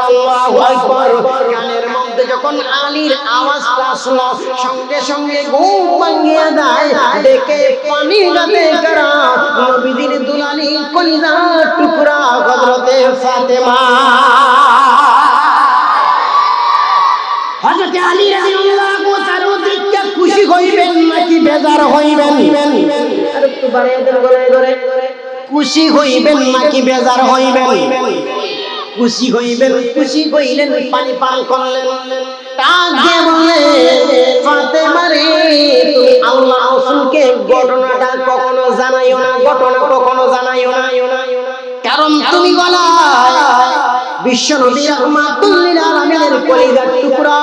Speaker 1: কানের মধ্যে যখন আলীর আওয়াজটা আসলো সঙ্গে সঙ্গে ঘুম ভাঙিয়া যায় দেখে পানি গাতে করা নবীজির দুলালি কলিজার টুকরা হযরত ফাতেমা হযরত আলী রাদিয়াল্লাহু তাআলা দেখে খুশি হইবেন নাকি বেজার হইবেন আর একটু বাড়িয়ে দেন ঘরে খুশি হইবেন নাকি বেজার হইবেন? খুশি হইবেন। খুশি হইলেন, পানি পান করলেন, ডাক দিয়ে বললেন, ফাতেমা রে, তুমি আল্লাহ রাসূলকে ঘটনাটা কখনো জানাইও না, ঘটনা কখনো জানাইও না, কারণ তুমি গলায় বিশ্বনবী রাহমাতুল লিল আলামিনের কলিজার টুকরা,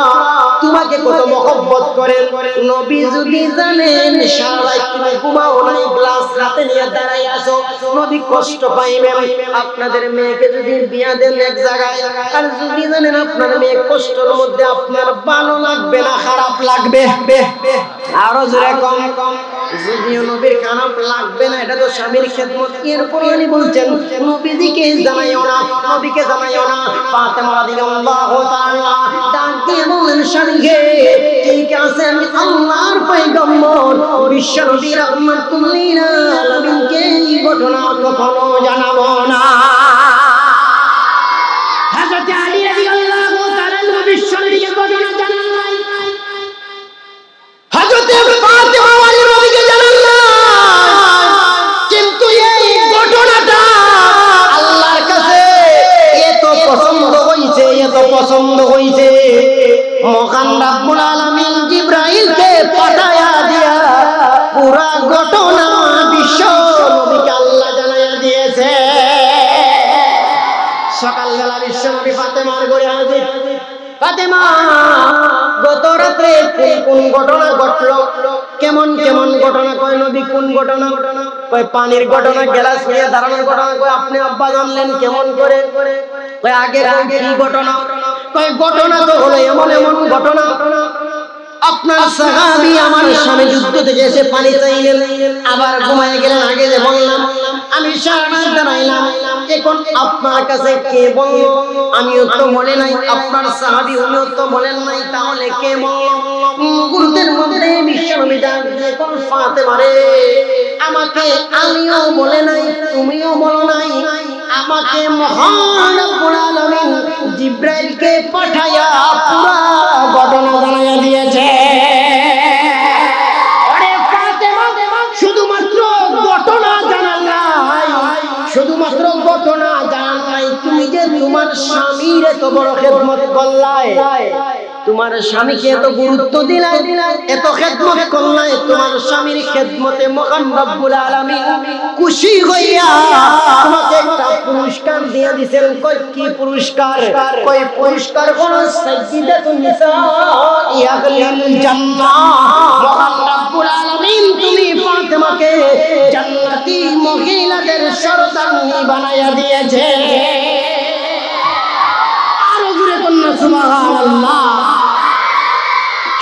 Speaker 1: তোমাকে কত মহব্বত করেন। নবী যদি জানেন সারা রাত তুমি ঘুমাও নাই, গ্লাস হাতে নিয়ে দাঁড়াই আছো, নবী কষ্ট পাইবেন। আপনাদের মেয়েকে যদি বিয়া দেন এক জায়গায়, আর যদি জানেন আপনার মেয়ে কষ্টের মধ্যে, আপনার ভালো লাগবে না খারাপ লাগবে? আরো জোরে কম। যদিও নবীর খারাপ লাগবে না, এটা তো স্বামীর খেদমত। এরপরে উনি বলছেন নবীজিকে জানাইও না, নবীকে জানাইও না। ফাতেমা রাদিয়াল্লাহু তাআলা ডাক দিয়ে বললেন, স্বামীকে, ঠিক আছে, আমি আল্লাহর পয়গম্বর বিশ্ব নবী রাহমাতুল লিল আলামিনকে এই ঘটনা কখনো জানাবো না। হযরত আলী রাদিয়াল্লাহু তাআলা বিশ্ব নবীকে ঘটনা জানান নাই, হযরত ফাতেমা নবীকে জানান না, কিন্তু এই ঘটনাটা আল্লাহর কাছে এত পছন্দ হইছে, এত পছন্দ হইছে, মহান রব্বুল আলামিন জিবরাইলকে পাঠায়া দিয়া পুরা ঘটনা বিশ্ব নবীকে আল্লাহ জানাইয়া দিয়েছে। সকালবেলা বিশ্ব নবী ফাতেমার ঘরে হাজির। ফাতেমা, গত রাতে কোন ঘটনা ঘটলো? কেমন কেমন ঘটনা? কয় নবী কোন ঘটনা? কয় পানির ঘটনা, গ্লাস নিয়ে দাঁড়ানোর ঘটনা। কয় আপনি আব্বা জানলেন কেমন করে? কয় আগে কি ঘটনা? কয় ঘটনা তো হলো এমন এমন ঘটনা, আপনার সাহাবী আমার স্বামী যুদ্ধ থেকে এসে পানি চাইলেন, আবার ঘুমায় গেলেন। আগে যে বললাম আমি সারা রাত দাঁড়াইলাম, এখন আপনার কাছে কে বলল? আমিও তো বলে নাই, আপনার সাহাবী উনিও তো বলেন নাই, তাহলে কে বলল? মুহূর্তের মধ্যে বিশ্বনবী ডাক দিয়ে কোন ফাতেমা রে, আমাকে আমিও বলে নাই, তুমিও বলো নাই, আমাকে মহান রব্বুল আলামিন জিবরাইলকে পাঠায়া পুরা ঘটনা জানাইয়া দিয়েছে। আরে ফাতেমা, শুধুমাত্র ঘটনা জানাল নাই, শুধুমাত্র ঘটনা জানাল নাই, তুমি যে তোমার স্বামীর এত বড় খেদমত করলাই, তোমার স্বামীকে এত গুরুত্ব দিলাই, এত খেদমত করলাই, তোমার স্বামীর খেদমতে মহান রব্বুল আলামিন খুশি হইয়া তোমাকে একটা পুরস্কার দিয়ে দিবেন। কই কি পুরস্কার? কই পুরস্কার হলো সাইয়্যিদাতুন নিসা ইয়াগলিল জান্নাহ। মহান রব্বুল আলামিন তুমি ফাতেমাকে জান্নাতি মহিলাদের সরদারনি বানায়া দিয়েছে। আরো জোরে কন্যা সুবহানাল্লাহ।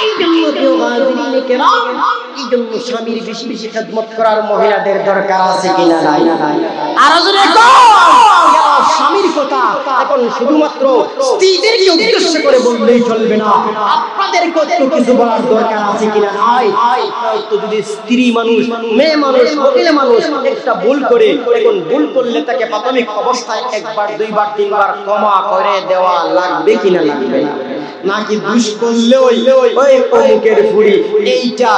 Speaker 1: এই জন্য কেউ হাজিরিনে কেরাম, এই জন্য স্বামীর বেশি বেশি খেদমত করার মহিলাদের দরকার আছে কিনা নাই? আর জোরে স্বামীর কথা এখন শুধুমাত্র স্ত্রীদেরকে উদ্দেশ্য করে বললেই চলবে না, আপনাদের কত কিছু বলার দরকার আছে কিনা নাই? তো যদি স্ত্রী মানুষ, মেয়ে মানুষ, মহিলা মানুষ একটা ভুল করে, এখন ভুল করলে তাকে প্রাথমিক অবস্থায় একবার, দুইবার, তিনবার ক্ষমা করে দেওয়া লাগবে কিনা লাগবে না? নাকি দুষ করলে ওই অমুকের ফুড়ি, এইটা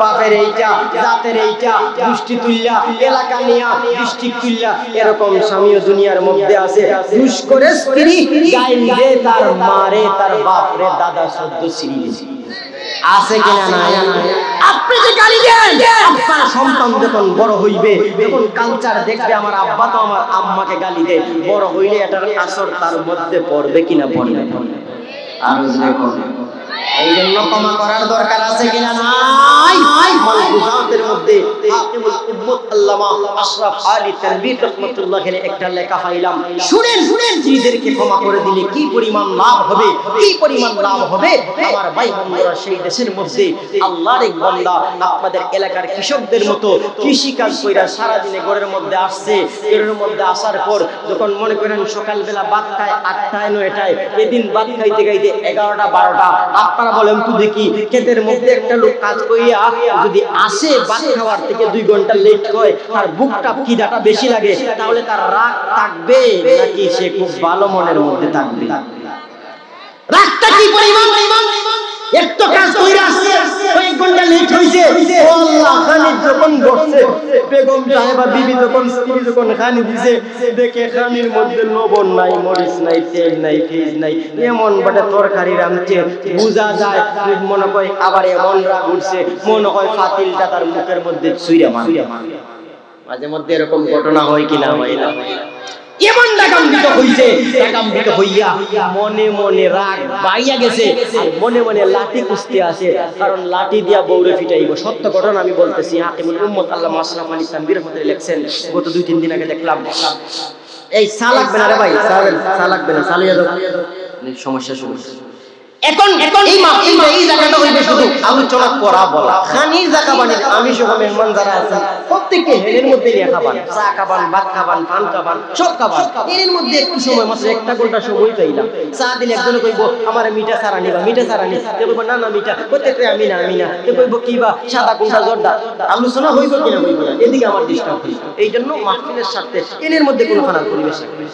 Speaker 1: বাপের, এইটা জাতের, এইটা দৃষ্টি তুল্লা, এলাকা নিয়া দৃষ্টি তুল্লা, এরকম স্বামীও দুনিয়ার মধ্যে আছে। দুষ করে স্ত্রী গাইল দে তার মারে, তার বাপরে, দাদা, সদ্য শ্রী আছে কিনা নাই? আপনি যে গালি দেন, আপনার সন্তান যখন বড় হইবে, যখন কালচার দেখবে আমার আব্বা তো আমার আম্মাকে গালি দেয়, বড় হইলে এটার আসর তার মধ্যে পড়বে কিনা পড়বে? আর এই জন্য ক্ষমা করার দরকার আছে কিনা নাই? মালফুজাতের মধ্যে আল্লামা আশরাফ আলী তানভীর রাহমাতুল্লাহ আলাইহি একটা লেখা পাইলাম, শুনেন স্ত্রীদেরকে ক্ষমা করে দিলে কি পরিমাণ লাভ হবে, কি পরিমাণ লাভ হবে। আমার ভাই বন্ধুরা, সেই দেশের মধ্যে আল্লাহর এক বান্দা আপনাদের এলাকার কৃষকদের মতো কৃষি কাজ কইরা সারা দিনে ঘরের মধ্যে আসছে, ঘরের মধ্যে আসার পর যখন মনে করেন সকালবেলা ভাত খায় 8টায় 9টায়, এদিন ভাত খাইতে খাইতে 11টা 12টা। আপনারা বলেন তো দেখি, ক্ষেতের মধ্যে একটা লোক কাজ কইরা যদি আসে ভাত খাওয়ার থেকে 2 ঘন্টা লেট হয়, তার বুকটা খিদাটা বেশি লাগে, তাহলে তার রাগ থাকবে নাকি সে খুব ভালো মনের মধ্যে থাকবে? রাগটা কি পরিমাণ? একটু কাজ কইরা আসছে কয়েক ঘন্টা লেট হইছে ও আল্লাহ খানি যখন বসছে বেগম সাহেবা বিবি যখন স্ত্রী যখন খানি দিছে দেখে খানির মধ্যে লবণ নাই মরিচ নাই তেল নাই ফিজ নাই এমন বড় তরকারি রাঁধছে বুঝা যায় মনে হয় আবার এমন রাগ উঠছে মনে হয় ফাতিলটা তার মুখের মধ্যে ছুঁইরা মারে মাঝে মধ্যে এরকম ঘটনা হয় কিনা হয় না এমন রাগান্বিত হইছে রাগান্বিত হইয়া মনে মনে রাগ বাইয়া গেছে আর মনে মনে লাঠি কুস্তি আছে কারণ লাঠি দিয়া বউরে ফিটাইব সত্য ঘটনা আমি বলতেছি হাকিমুল উম্মত আল্লামা আশরাফ আলী তানভীর রাহমাতুল্লাহ লেখছেন গত 2-3 দিন আগে দেখলাম এই সা লাগবে না রে ভাই সা লাগবে না চালিয়ে দাও সমস্যা এখন এই জায়গাটা হইবে শুধু আলোচনা করা বলা খানির জায়গা বানি আমি সহ মেহমান যারা আছেন প্রত্যেককে হেলের মধ্যে নিয়ে খাবান চা খাবান ভাত খাবান পান খাবান সব খাবান এর মধ্যে একটু সময় মাত্র 1 ঘন্টা সময় পাইলাম চা দিলে একজনে কইবো আমার মিঠা সারা নিবা মিঠা সারা নি তে কইবো না না মিঠা প্রত্যেককে আমি না তে কইবো কিবা সাদা কোনটা জর্দা আলোচনা হইব কিনা হইব না এদিকে আমার ডিস্টার্ব হইছে এইজন্য মাহফিলের স্বার্থে এর মধ্যে কোনো খারাপ পরিবেশ রাখবে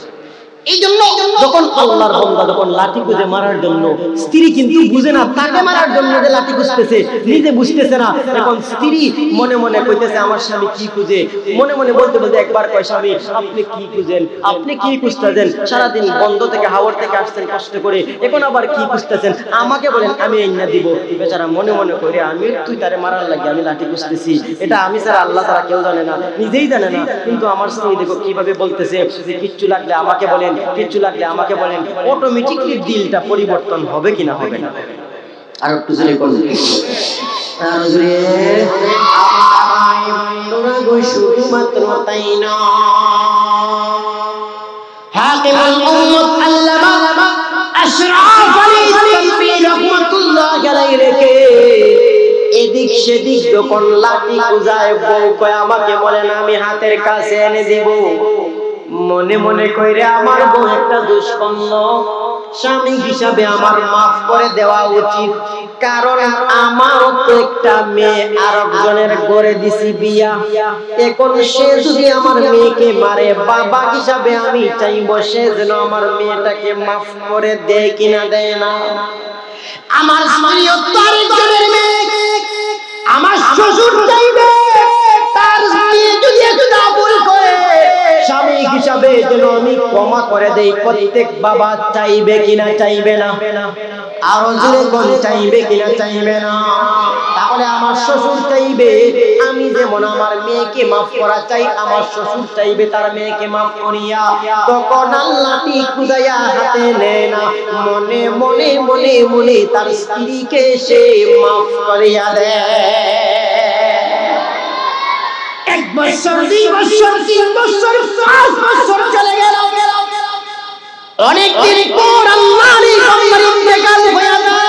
Speaker 1: এইজন্য যখন আল্লাহর বান্দা যখন লাঠি খুঁজে মারার জন্য স্ত্রী কিন্তু বুঝে না তাকে মারার জন্য যে লাঠি খুঁজতেছে নিজে বুঝতেছে না এখন স্ত্রী মনে মনে কইতেছে আমার স্বামী কি খুঁজে মনে মনে বলতে বলতে একবার কয় স্বামী আপনি কি খুঁজেন আপনি কি খুঁজতেছেন সারাদিন বন্ধ থেকে হাওড় থেকে আসছেন কষ্ট করে এখন আবার কি খুঁজতেছেন আমাকে বলেন আমি আইনা দিব বেচারা মনে মনে করে আমি তুই তারে মারার লাগে আমি লাঠি খুঁজতেছি এটা আমি ছাড়া আল্লাহ ছাড়া কেউ জানে না নিজেই জানে না কিন্তু আমার স্ত্রী দেখো কিভাবে বলতেছে যে কিচ্ছু লাগলে আমাকে বলেন কিছু লাগলে আমাকে বলেন অটোমেটিকলি দিলটা পরিবর্তন হবে কিনা হবে না আর একটু জোরে করুন আর জোরে আমায় বন্ধুরা গো শুধুমাত্র তাই না হাকিমুল উম্মত আল্লামা আশরাফ আলী তানভী রাহমাতুল্লাহ আলাইহি রেখে এদিক সেদিক যখন লাঠি খুঁজায় বউ কয় আমাকে বলেন আমি হাতের কাছে এনে দিব মনে মনে কইরে আমার বউ একটা দুষ্কর্ম স্বামী হিসাবে আমার মাফ করে দেওয়া উচিত কারণ আমার তো একটা মেয়ে আরেকজনের ঘরে দিছি বিয়া এখন সে যদি আমার মেয়েকে মারে বাবা হিসাবে আমি চাইবো সে যেন আমার মেয়েটাকে মাফ করে দেয় কিনা দেয় না আমার স্ত্রীও তো আরেকজনের মেয়ে আমার শ্বশুর চাইবে তার মেয়ে যদি একটা ভুল করে স্বামী হিসাবে যেন আমি ক্ষমা করে দেই প্রত্যেক বাবা চাইবে কিনা চাইবে না আরো জোরে কোন চাইবে কিনা চাইবে না তাহলে আমার শ্বশুর চাইবে আমি যেমন আমার মেয়েকে মাফ করা চাই আমার শ্বশুর চাইবে তার মেয়েকে মাফ করিয়া তখন আল্লাহটি খুঁজাইয়া হাতে নেয় না মনে মনে মনে মনে তার স্ত্রীকে সে মাফ করিয়া দেয় 1 বছর 2 বছর 3 বছর 5 বছর চলে গেল অনেক দিন পর আল্লাহর ইন্তেকাল হয়ে যায়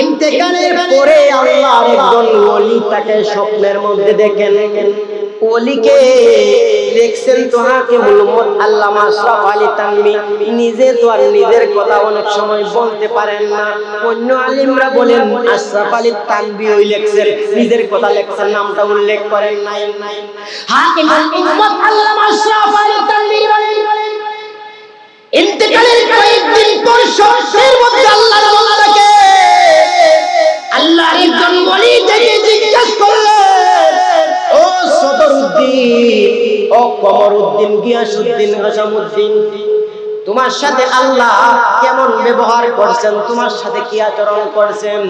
Speaker 1: ইন্তেকালের পরে আল্লাহর একজন ওলি তাকে স্বপ্নের মধ্যে দেখেন ওলিকে দেখছেন তো হাকিমুল উম্মত আল্লামা আশরাফ আলী তানভী নিজে তো আর নিজের কথা অনেক সময় বলতে পারেন না অন্য আলিমরা বলেন আশরাফ আলী তানভী ওই লেখছেন নিজের কথা লেখছেন নামটা উল্লেখ করেন নাই হাকিমুল উম্মত আল্লামা আশরাফ আলী তানভী বলেন ইন্তেকালের কয়েকদিন পর স্বপ্নের মধ্যে আল্লাহর বান্দাকে আল্লাহর একজন ওলি ডেকে জিজ্ঞাসা করলেন ও সদরউদ্দিন ও কমরউদ্দিন গিয়াসউদ্দিন হাসামউদ্দিন তোমার সাথে আল্লাহ কেমন ব্যবহার করছেন তোমার সাথে কি আচরণ করছেন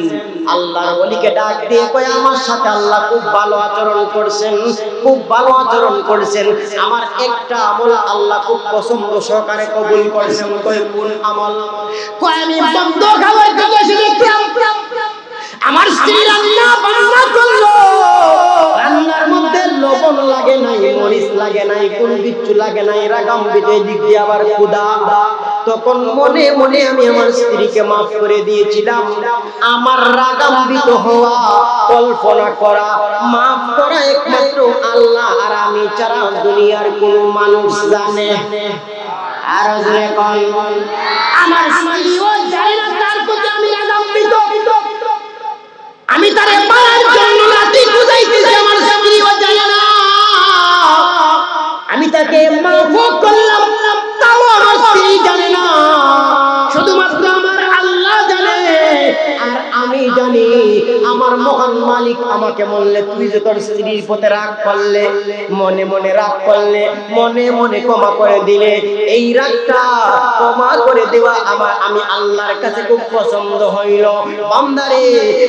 Speaker 1: আল্লাহর ওলিকে ডাক দিয়ে কয় আমার সাথে আল্লাহ খুব ভালো আচরণ করছেন খুব ভালো আচরণ করছেন আমার একটা আমল আল্লাহ খুব পছন্দ সহকারে কবুল করেছেন কয় কোন আমল কয় আমি বন্ধ খাবার থেকে দেখলাম আমার স্ত্রী রান্না বান্না করলো রান্নার মধ্যে লবণ লাগে নাই মরিচ লাগে নাই কোন কিছু লাগে নাই রাগাম্বিত দিক দিয়ে আবার ক্ষুধা তখন মনে মনে আমি আমার স্ত্রীকে মাফ করে দিয়েছিলাম আমার রাগাম্বিত হওয়া কল্পনা করা মাফ করা একমাত্র আল্লাহ আর আমি ছাড়া দুনিয়ার কোন মানুষ জানে আর জোরে কোন আমার স্ত্রীও জানে না তার প্রতি আমি রাগাম্বিত আমি তারে মারার জন্য লাঠি খুঁজাইতেছি আমার স্ত্রীও জানে না আমি তাকে মাফ করলাম তাও আমার স্ত্রী জানে না শুধুমাত্র আমার আল্লাহ জানে তুই যে তোর স্ত্রীর প্রতি রাগ করলে, মনে মনে রাগ করলে, মনে মনে ক্ষমা করে দিলে, এই রাগটা ক্ষমা করে দেওয়া আমি আল্লাহর কাছে খুব পছন্দ হইল। বান্দারে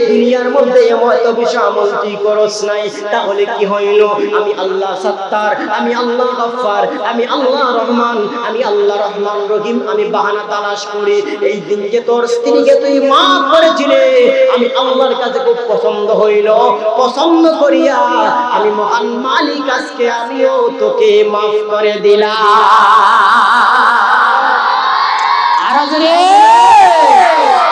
Speaker 1: দুনিয়ার মধ্যে এত বিষয় আমল তুই করস নাই, তাহলে কি হইল? আমি আল্লাহ সাত্তার, আমি আল্লাহ গফফার, আমি আল্লাহ রহমান, আমি আল্লাহ রহমান রহিম, আমি বাহানা তালাশ করি। এই দিনকে তোর স্ত্রীকে তুই মাফ করেছিলে, আমি আল্লাহর কাছে খুব পছন্দ হইল। পছন্দ করিয়া আমি মহান মালিক আজকে আমিও তোকে মাফ করে দিলাম। আর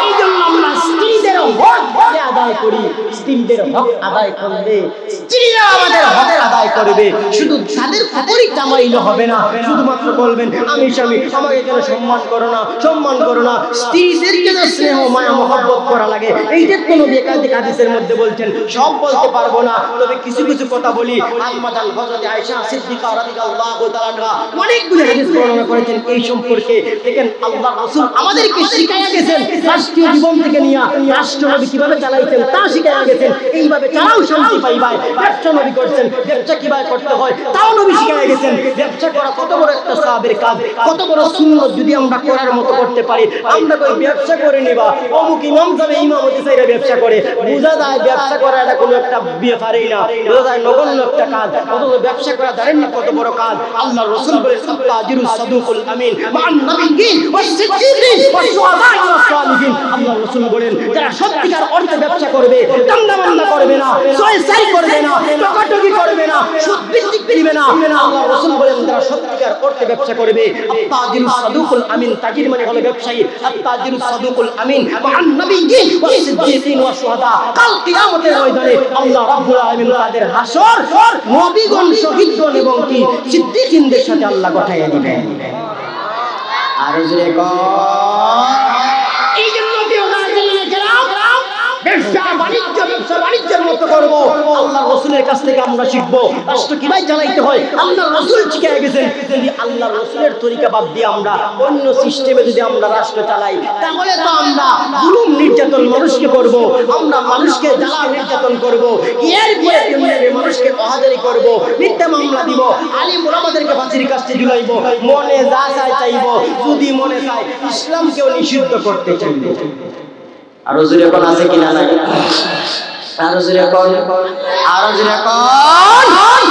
Speaker 1: এই জন্য আমরা স্ত্রীদের হক আদায় করি। স্ত্রীদের হক আদায় করলে স্ত্রীরা আমাদের হক আদায় করবে। শুধু তাদের খবরই কামাইলে হবে না, শুধুমাত্র বলবেন আমি স্বামী, আমাকে কেন সম্মান করো না, সম্মান করো না। স্ত্রীদেরকে যে স্নেহ মায়া মহব্বত করা লাগে, এইটার কোন একাধিক হাদিসের মধ্যে বলছেন। সব বলতে পারবো না, তবে কিছু কিছু কথা বলি। আম্মাজান হযরত আয়েশা সিদ্দিকা রাদিয়াল্লাহু তাআলা আনহা অনেকগুলো হাদিস বর্ণনা করেছেন এই সম্পর্কে। দেখেন আল্লাহ রাসূল আমাদেরকে শিখাইয়া গেছেন, রাষ্ট্রীয় জীবন থেকে নিয়ে রাষ্ট্র নবী কিভাবে চালাইতেন তা শিখাইয়া গেছেন। এইভাবে চালাও শান্তি পাইবাই। ব্যবসা নবী করছেন, ব্যবসা কিভাবে করতে হয় তাও নবী শিখাইয়া গেছেন। ব্যবসা করা কত বড় একটা সওয়াবের কাজ, কত বড় সুন্নাত যদি আমরা করার মতো করতে পারি। আমরা কই ব্যবসা করে নিবা, অমুক ইমাম যাবে ইমামতি চাইরা ব্যবসা করে, বোঝা যায় ব্যবসা করা এটা কোনো একটা ব্যাপারই না, বোঝা যায় নগণ্য একটা কাজ। অথচ ব্যবসা করা জানেন না কত বড় কাজ। আল্লাহ রাসূল বলেন আত-তাজিরুস সাদুকুল আমিন মান নবিয়্যিন ওয়াস সিদ্দিকিন ওয়াস শুহাদা'i ওয়াস সালিহিন। আল্লাহ রাসূল বলেন যারা সত্যিকার অর্থে ব্যবসা করবে, দান্দাবান্দা করবে না, সয়সাই করবে না, টকাটকি করবে না, সুদ ভিত্তিক দিবে না। আল্লাহ রাসূল বলেন যারা সত্যিকার অর্থে ব্যবসা করবে, আত-তাজিরুস সাদুকুল আমিন, তাজির মানে হলো ব্যবসায়ী, আত-তাজিরুস সাদুকুল আমিন মান নবিয়্যিন ওয়াস সিদ্দিকিন ওয়াস শুহাদা। কাল কিয়ামতের ময়দানে আল্লাহ রাব্বুল আলামিন তাদের হাসর নবীগণ, শহীদগণ এবং কি সিদ্দিকিনদের সাথে আল্লাহ গঠাইয়া দিবেন। আর জোরে কর। এই জন্য প্রিয় গার্জিয়ানরা কেরাম, ব্যবসা বাণিজ্যের মতো করবো। আল্লাহ রাসূলের কাছ থেকে আমরা শিখবো রাষ্ট্র কিভাবে চালাইতে হয়। আল্লাহ রাসূল শিখিয়ে গেছেন। যদি আল্লাহ রাসূলের তরিকা বাদ দিয়ে আমরা অন্য সিস্টেমে যদি আমরা রাষ্ট্র চালাই, তাহলে তো আমরা জুলুম নির্যাতন মানুষকে করব, আমরা মানুষকে জ্বালা নির্যাতন করব, এরপরে মানুষকে অহাজারি করব, মিথ্যা মামলা দিব, আলিম ওলামাদেরকে ফাঁসির কাছে ঝুলাইব, মনে যা চায় চাইব। যদি মনে চায় ইসলামকেও নিষিদ্ধ করতে চাইব। আর জোরে কোন আছে কিনা নাই? আর জোরে কোন, আর জোরে কোন।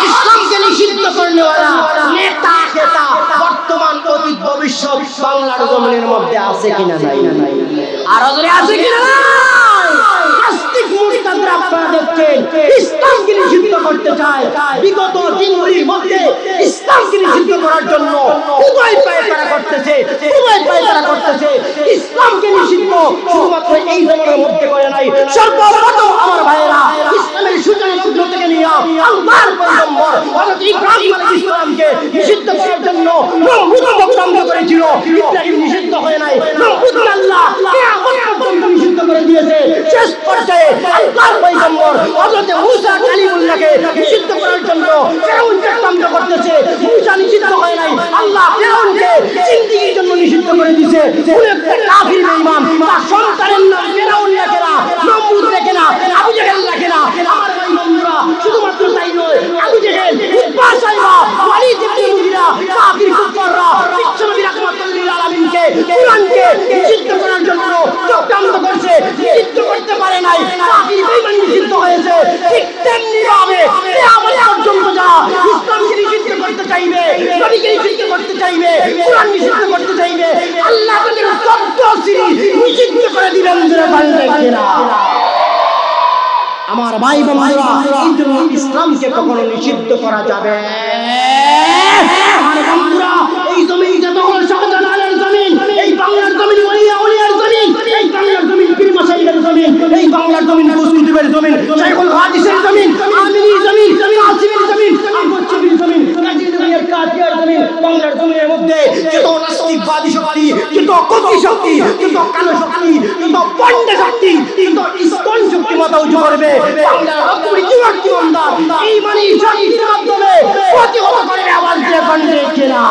Speaker 1: ইসলামকে নিষিদ্ধ করনেওয়ালা নেতা খেতা বর্তমান অতীত ভবিষ্যৎ বাংলার জমিনের মধ্যে আছে কিনা নাই? আর জোরে আছে কিনা নাই? নাস্তিক মুরতাদরা আপনারা দেখছেন ইসলামকে নিষিদ্ধ করতে চায়। বিগত দিনগুলির মধ্যে ইসলামকে নিষিদ্ধ করার জন্য উভয় পায়ে তারা করতেছে, উভয় পায়ে তারা করতেছে। ইসলামকে নিষিদ্ধ শুধুমাত্র এই জমানার মধ্যে করে নাই, সর্বপ্রথম আমার ভাইয়েরা ইসলামের সূচনা লগ্ন থেকে নিয়ে আল্লাহর পয়গম্বর হযরত ইব্রাহিম আলাইহিস সালামকে নিষিদ্ধ করার জন্য নমরুদ চক্রান্ত করেছিল। ইব্রাহিম নিষিদ্ধ হয় নাই, নমরুদ আল্লাহ কিয়ামত পর্যন্ত নিষিদ্ধ করে দিয়েছে। শেষ পর্যায়ে আল্লাহর পয়গম্বর হযরত মূসা কালিমুল্লাহকে নিষিদ্ধ করার জন্য ফিরআউন চক্রান্ত করতেছে। মূসা নিষিদ্ধ হয় নাই, আল্লাহ ফিরআউনকে জিন্দেগির জন্য নিষিদ্ধ করে দিয়েছে। কোন একটা কাফির বেঈমান তার সন্তানের নাম ফিরআউন রাখে না, নমরুদ রাখে না, আবু জাহেল রাখে না। আমার ভাই বন্ধুরা, শুধুমাত্র তাই নয়, আবু জাহেল, উতবা, সাইবা, ওয়ালিদ ইবনে মুগীরা, কাফির কুফাররা বিশ্বনবী রাহমাতুল লিল আলামিনকে, কুরআনকে নিষিদ্ধ করার জন্য চক্রান্ত করছে, নিষিদ্ধ করতে পারে নাই। কাফির বেঈমান নিষিদ্ধ হয়েছে। ঠিক তেমনি ভাবে কিয়ামত পর্যন্ত যারা ইসলামকে নিষিদ্ধ করতে চাইবে, নবীকে নিষিদ্ধ করতে চাইবে, কুরআন নিষিদ্ধ করতে চাইবে, আল্লাহ তাদের সত্য সিরি নিষিদ্ধ করে দিবেন। যারা বলতে কিনা আমার ভাই বন্ধুরা, এই জন্য ইসলামকে কখনো নিষিদ্ধ করা যাবে। আমার বন্ধুরা, এই জমিনটা তো হলো শাহজালালের জমিন, এই বাংলার জমিন ওলিয়া ওলিয়ার জমিন, এই বাংলার জমিন পীর মাশাইখের জমিন, এই বাংলার জমিন কুতুবের জমিন, শাইখুল হাদিসের জমিন, আমিনীর জমিন, কাসিমের জমিন, আহমদ শফির জমিন, কাজী নবীর কাদিয়ার জমিন। বাংলার জমিনের মধ্যে যত নাস্তিকবাদী শক্তি, যত কপি শক্তি, যত কালো শক্তি, যত পন্ডা শক্তি, যত ইসকন শক্তি মাথা উঁচু করবে, বাংলার রক্তমণি যুবক জীবনদার এই মানে শক্তির মাধ্যমে প্রতিহত করবে। আওয়াজ দিয়ে কণ্ঠে কিনা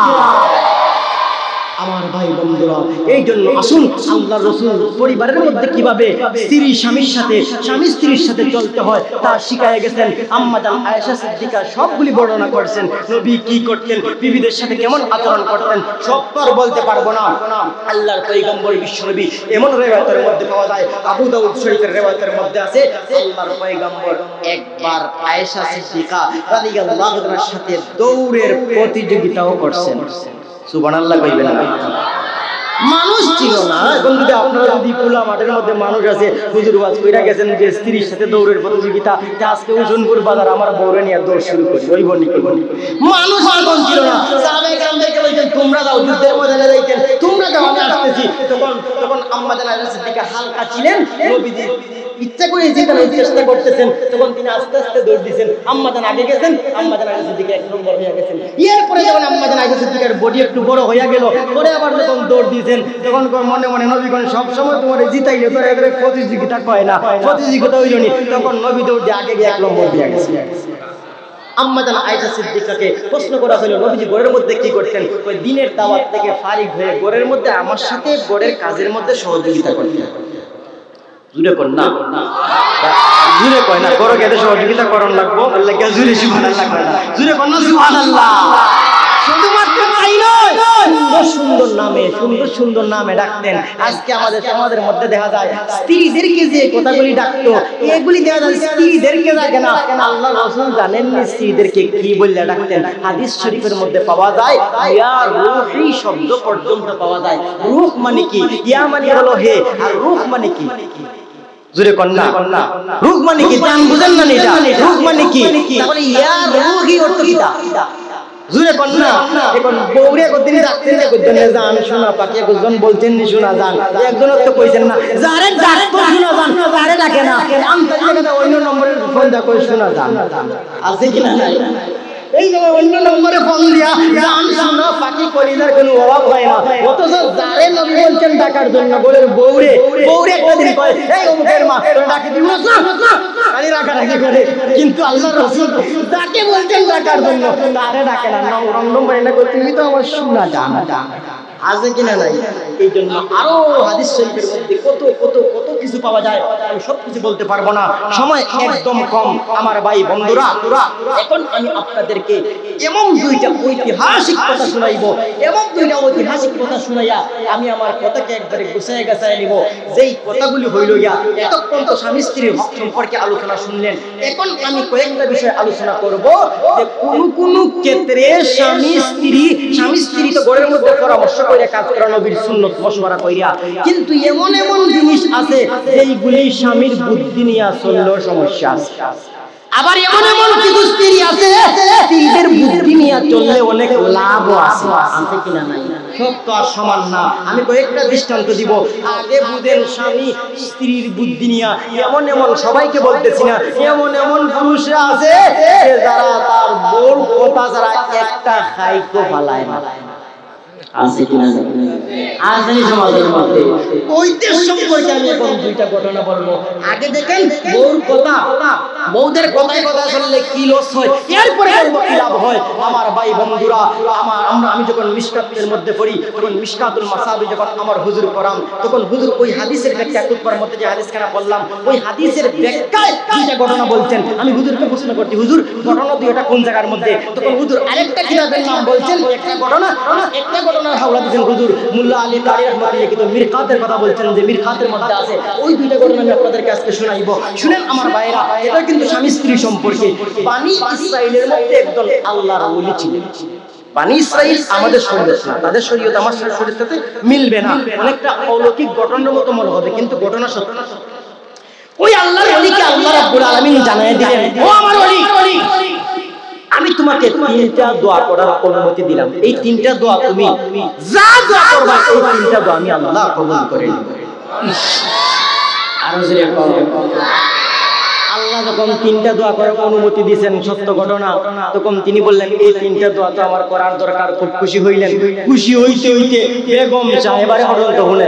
Speaker 1: আমার ভাই বন্ধুরা, এই জন্য আসুন আল্লাহর রাসূল পরিবারের মধ্যে কিভাবে স্ত্রী স্বামীর সাথে, স্বামী স্ত্রীর সাথে চলতে হয় তা শিখায় গেছেন। আম্মা জান আয়েশা সিদ্দিকা সবগুলি বর্ণনা করেছেন। নবী কি করতেন, বিবিদের সাথে কেমন আচরণ করতেন, সব তো আর বলতে পারবো না। আল্লাহর পয়গম্বর বিশ্বনবী এমন রিওয়ায়াতের মধ্যে পাওয়া যায়, আবু দাউদ শরীফের রিওয়ায়াতের মধ্যে আছে, আল্লাহর পয়গম্বর একবার আয়েশা সিদ্দিকা রাদিয়াল্লাহু আনহার সাথে দৌড়ের প্রতিযোগিতাও করছেন। সুবহানাল্লাহ কইবেন না? মানুষ ছিল না। এখন যদি আপনারা যদি খোলা মাঠের মধ্যে মানুষ আছে, হুজুর ওয়াজ কইরা গেছেন যে স্ত্রীর সাথে দৌড়ের প্রতিযোগিতা, আজকে ওজনপুর বাজার আমার বউরে নিয়ে দৌড় শুরু করি, ওই বনি মানুষ এখন ছিল না। সাহাবায়ে কেরামদেরকে বলতেন তোমরা যাও, যুদ্ধের ময়দানে যাইতেন, তোমরা যাও আমি আসতেছি। তখন আম্মা জান আয়েশা সিদ্দিকা হালকা ছিলেন, নবীজি ইচ্ছা করে যেখানে চেষ্টা করতেছেন তখন তিনি আস্তে আস্তে দৌড় দিয়েছেন। আম্মা জান আগে গেছেন, আম্মা জান আয়েশা সিদ্দিকা এক নম্বর হয়ে গেছেন। এরপরে যখন আম্মা জান আয়েশা সিদ্দিকার বডি একটু বড় হয়ে গেল, পরে আবার যখন দৌড় দিয়েছেন তখন মনে মনে নবীগণ সবসময় তোমার জিতাইলে তোর এদের প্রতিযোগিতা কয় না, প্রতিযোগিতা ওই জন্যই। তখন নবী দৌড় দিয়ে আগে গিয়ে এক নম্বর দিয়ে গেছে। আম্মা জান আয়েশা সিদ্দিকাকে প্রশ্ন করা হলো নবীজি ঘরের মধ্যে কি করতেন? ওই দিনের দাওয়াত থেকে ফারিগ হয়ে ঘরের মধ্যে আমার সাথে ঘরের কাজের মধ্যে সহযোগিতা করতেন। জুড়ে কর না, জুড়ে কয় না, করো গেলে সহযোগিতা করণ লাগবো, আল্লাহ কে জুড়ে সুবহানাল্লাহ কয় না, জুড়ে কর না সুবহানাল্লাহ। শুধুমাত্র তাই নয়, সুন্দর সুন্দর নামে, সুন্দর সুন্দর নামে ডাকতেন। আজকে আমাদের মধ্যে দেখা যায় স্ত্রীদেরকে যে কথাগুলি ডাকতো, এগুলি দেখা যায় স্ত্রীদেরকে ডাকে না। আল্লাহর রাসূল জানেন না স্ত্রীদেরকে কি বলে ডাকতেন। হাদিস শরীফের মধ্যে পাওয়া যায় ইয়া রূহি শব্দ পর্যন্ত পাওয়া যায়। রূহ মানে কি? ইয়া মানে হলো হে, আর রূহ মানে কি? জুরে কন্যা, রূহ মানে কি? জান বুঝেন না এটা? রূহ মানে কি? তাহলে ইয়া রূহি অর্থ কি? জুরে কন্যা। এখন বউরে কতদিন ডাকতেন না, কতদিন জান শোনা পাকি, একজন বলতেন নি শোনা জান, একজন তো কইছেন না যারে ডাকতো শোনা জান, যারে ডাকে না আন্তর্জাতিক অন্য নম্বরের ফোন দা কই শোনা জান, আছে কি না? এই যে অন্য নম্বরে ফোন দিয়া জান শোনা পাকি কলিজার কোনো অভাব হয় না। অথচ যারে নবী বলছেন ডাকার জন্য বলের বউরে একটা দিন কয় এই অমুকের মা তোর ডাকে দিব না, খালি রাখারাখি করে। কিন্তু আল্লাহর রাসূল যাকে বলছেন ডাকার জন্য তারে ডাকে না, নম্বর এটা কই তুমি তো আমার শোনা জান আছে কিনা নাই। এই জন্য আরো হাদিস শরীফের মধ্যে কত কত কত কিছু পাওয়া যায়, আমি সব কিছু বলতে পারবো না, সময় একদম কম। আমার ভাই বন্ধুরা, এখন আমি আপনাদেরকে এমন দুইটা ঐতিহাসিক কথা শুনাইবো, এমন দুইটা ঐতিহাসিক কথা শুনাইয়া আমি আমার কথাকে একবারে গুছায় গাছায় নিব। যেই কথাগুলি হইল গিয়া এতক্ষণ তো স্বামী স্ত্রীর হক সম্পর্কে আলোচনা শুনলেন, এখন আমি কয়েকটা বিষয় আলোচনা করব যে কোন ক্ষেত্রে স্বামী স্ত্রী তো ঘরের মধ্যে পরামর্শ করে কাজ করা নবীর সুন্নাত মশওয়ারা কইরা, কিন্তু এমন এমন জিনিস আছে যেইগুলি স্বামীর বুদ্ধি নিয়ে চললেও সমস্যা আছে। আবার এমন এমন কিছু স্ত্রী আছে স্ত্রীদের বুদ্ধি নিয়ে চললে অনেক লাভও আছে, আছে কিনা নাই? সব তো আর সমান না। আমি কয়েকটা দৃষ্টান্ত দিব। আগে বুঝেন স্বামী স্ত্রীর বুদ্ধি নিয়ে এমন এমন, সবাইকে বলতেছি না, এমন এমন পুরুষরা আছে যারা তার বউর কথা যারা একটা খাইতে ফালায় না, আছে কিনা? আছে সমাজের মধ্যে। ওইদের সম্পর্কে আমি এখন দুইটা ঘটনা বলবো। আগে দেখেন বউর কথা, বউদের কথায় কথা শুনলে কি লস হয়, এরপরে বলবো কি লাভ হয়। আমার ভাই বন্ধুরা, আমি যখন মিশকাতের মধ্যে পড়ি, তখন মিশকাতুল মাসাবি যখন আমার হুজুর পড়াম, তখন হুজুর ওই হাদিসের ব্যাখ্যা কুতবার মধ্যে যে হাদিসখানা বললাম, ওই হাদিসের ব্যাখ্যায় দুইটা ঘটনা বলছেন। আমি হুজুরকে প্রশ্ন করছি, হুজুর ঘটনা দুইটা কোন জায়গার মধ্যে? তখন হুজুর আরেকটা কিতাবের নাম বলছেন, একটা ঘটনা হাওলা দিয়েছেন হুজুর মুল্লা আলী কারি রহমাতুল্লাহ লিখিত মিরকাতের কথা বলছেন, যে মিরকাতের মধ্যে আছে। ওই দুইটা ঘটনা আমি আপনাদেরকে আজকে শোনাইব। শুনেন আমার ভাইরা, এটা কিন্তু স্বামী স্ত্রী সম্পর্কে। বানি ইসরাইলের মধ্যে একজন আল্লাহর ওলি ছিলেন। বানি ইসরাইল আমাদের শরীয়ত না, তাদের শরীয়ত আমার শরীয়তের সাথে মিলবে না, অনেকটা অলৌকিক ঘটনার মতো মনে হবে, কিন্তু ঘটনা সত্য। ওই আল্লাহর ওলিকে আল্লাহ রাব্বুল আলামিন জানায় দিলেন, ও আমার ওলি, আমি তোমাকে তিনটা দোয়া করার অনুমতি দিলাম। এই তিনটা দোয়া তুমি যা দোয়া করবা, এই তিনটা দোয়া আমি আল্লাহ কবুল করে নিব। আর আল্লাহ যখন তিনটা দোয়া করার অনুমতি দিয়েছেন, সত্য ঘটনা, তখন তিনি বললেন এই তিনটা দোয়া তো আমার করার দরকার। খুব খুশি হইলেন। খুশি হইতে হইতে বেগম সাহেবারে পর্যন্ত শুনে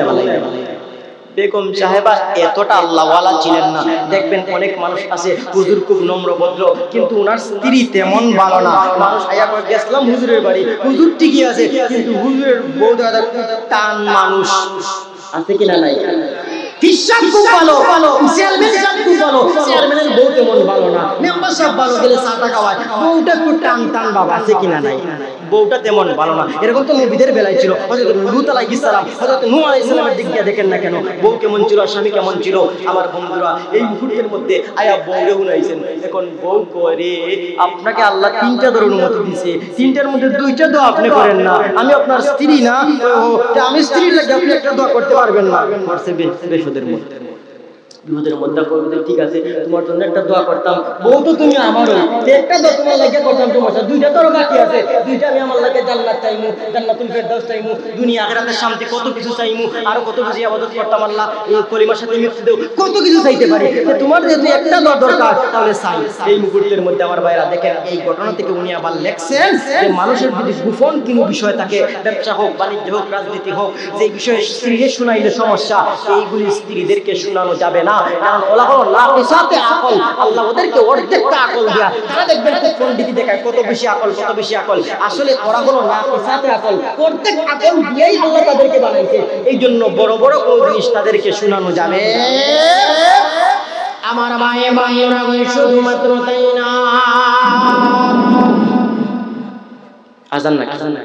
Speaker 1: বেগম সাহেবা এতটা আল্লাহওয়ালা ছিলেন না। দেখবেন অনেক মানুষ আছে হুজুর খুব নম্র ভদ্র, কিন্তু ওনার স্ত্রী তেমন ভালো না। মানুষ আয়া করে গেছিলাম হুজুরের বাড়ি, হুজুর ঠিকই আছে, কিন্তু হুজুরের বউ দাদা টান মানুষ আছে কিনা নাই? ফিশাব খুব ভালো, চেয়ারম্যান সাহেব খুব ভালো, চেয়ারম্যানের বউ তেমন ভালো না। মেম্বার সাহেব ভালো গেলে চাটা খাওয়ায়, বউটা একটু টান টান বাবা আছে কিনা নাই? বউটা তেমন ভালো না। এরকম তো নবীদের বেলায় ছিল। হযরত লূত আলাইহিস সালাম, হযরত নূহ আলাইহিস সালামের দিক দিয়ে দেখেন না কেন, বউ কেমন ছিল, স্বামী কেমন ছিল। আমার বন্ধুরা, এই মুহূর্তের মধ্যে আয়া বউরে হুনাইছেন। এখন বউ করে আপনাকে আল্লাহ তিনটা দর অনুমতি দিয়েছে, তিনটার মধ্যে দুইটা দোয়া আপনি করেন না। আমি আপনার স্ত্রী না, আমি স্ত্রীর লাগে আপনি একটা দোয়া করতে পারবেন না। করছে বেশদের মধ্যে, বিপদের মধ্যে করবে, ঠিক আছে তোমার জন্য একটা দোয়া করতাম, বউ তো তুমি আমারও, একটা দোয়া তোমার লাগে করতাম, তোমার দুইটা তোর বাকি আছে, দুইটা আমি আমার লাগে জান্নাত চাইমু, জান্নাতুল ফেরদাউস চাইমু, দুনিয়া আখিরাতের শান্তি কত কিছু চাইমু, আর কত কিছু ইবাদত করতাম আল্লাহ, এই কলিমার সাথে মিক্স দেও, কত কিছু চাইতে পারি। তোমার যেহেতু একটা দোয়া দরকার, তাহলে চাই। এই মুহূর্তের মধ্যে আমার ভাইরা দেখেন, এই ঘটনা থেকে উনি আবার লেখছেন যে মানুষের যদি গোপন কোনো বিষয় থাকে, ব্যবসা হোক, বাণিজ্য হোক, রাজনীতি হোক, যে বিষয়ে স্ত্রীকে শুনাইলে সমস্যা, এইগুলি স্ত্রীদেরকে শোনানো যাবে না। কারণ ওলা হলো নাকিসাতে আকল, আল্লাহ ওদেরকে অর্ধেকটা আকল দিয়া, তারা দেখবেন খুব পণ্ডিতি দেখায় কত বেশি আকল, কত বেশি আকল, আসলে ওরা হলো নাকিসাতে আকল, অর্ধেক আকল দিয়েই আল্লাহ তাদেরকে বানাইছে। এই জন্য বড় বড় কোন জিনিস তাদেরকে শোনানো যাবে। আমার মায়ে মায়েরা শুধুমাত্র তাই না, আজান না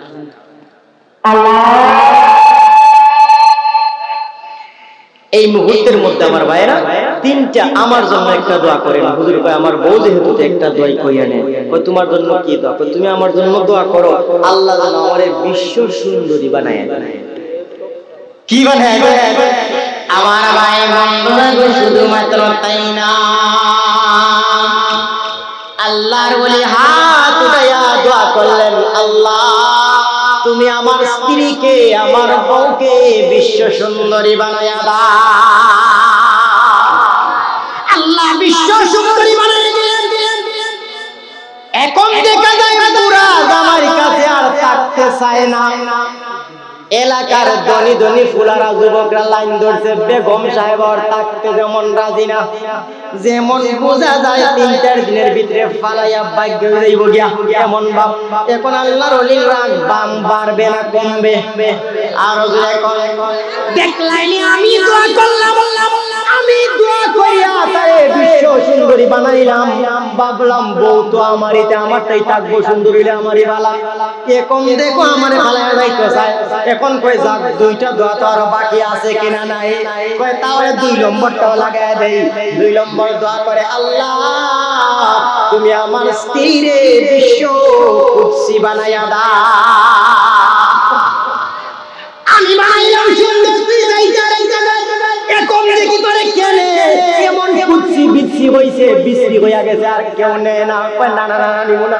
Speaker 1: এই মুহূর্তের মধ্যে আমার ভাইরা তিনটা আমার জন্য একটা দোয়া করেন। হুজুর কয় আমার বউ যেহেতু একটা দোয়াই কইয়া নেয়, কই তোমার জন্য কি দোয়া? কই তুমি আমার জন্য দোয়া করো আল্লাহ যেন আমারে বিশ্ব সুন্দরী বানায় দেয়। কি বানায় দেয়? আমার ভাই বন্ধুরা শুধুমাত্র তাই না, আল্লাহর ওলি হাত উঠাইয়া দোয়া করলেন, আল্লাহ তুমি আমার স্ত্রীকে, আমার বউকে বিশ্ব সুন্দরী বানায়া দাও। আল্লাহ বিশ্ব সুন্দরী বানায় দিলেন। এখন দেখা যায় পুরা জামার কাছে আর থাকতে চায় না। এলাকার ধনী ধনী ফুলারা যুবকরা লাইন ধরছে, বেগম সাহেব আর থাকতে যেমন রাজি না, যেমন বোঝা যায় ৩-৪ দিনের ভিতরে ফালাইয়া ভাগ্য যাইব গিয়া এমন ভাব। এখন আল্লাহর ওলির রাগ বাম বাড়বে না কমবে? আর এখন দেখলাইনি আমি দোয়া করলাম, আমি দোয়া করিয়া তারে বিশ্ব সুন্দরী বানাইলাম, ভাবলাম বউ তো আমারইতে, আমারটাই থাকবো, সুন্দরী আমারই বালা। এখন দেখো আমারে ফালাইয়া যাইতে চায়। এখন কই যাক দুইটা দোয়া তো আর বাকি আছে কিনা নাই, কই তাহলে ২ নম্বরটাও লাগায় দেই। ২ নম্বর দোয়া করে, আল্লাহ তুমি আমার স্ত্রীরে বিশ্ব কুদসি বানায়া দাও। আমি বানাইলাম সুন্দর, তুই যাইতে এখন দেখি তোরে কেনে কেমন কুদসি বিচ্ছি হইছে, বিশ্রী হইয়া গেছে, আর কেউ নেয় না। কই না না না নিব না,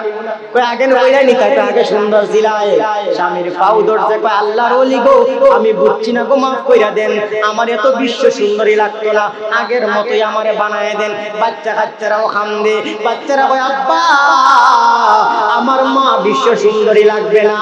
Speaker 1: কই আগে নইরা নিতা, তো আগে সুন্দর ছিলাই। স্বামীর পাও ধরছে, কই আল্লাহর ওলি গো আমি বুঝছি না গো, মাফ কইরা দেন, আমার এত বিশ্ব সুন্দরী লাগতো না, আগের মতোই আমারে বানায় দেন। বাচ্চা কাচ্চারাও কান্দে, বাচ্চারা কয় আব্বা আমার মা বিশ্ব সুন্দরী লাগবে না,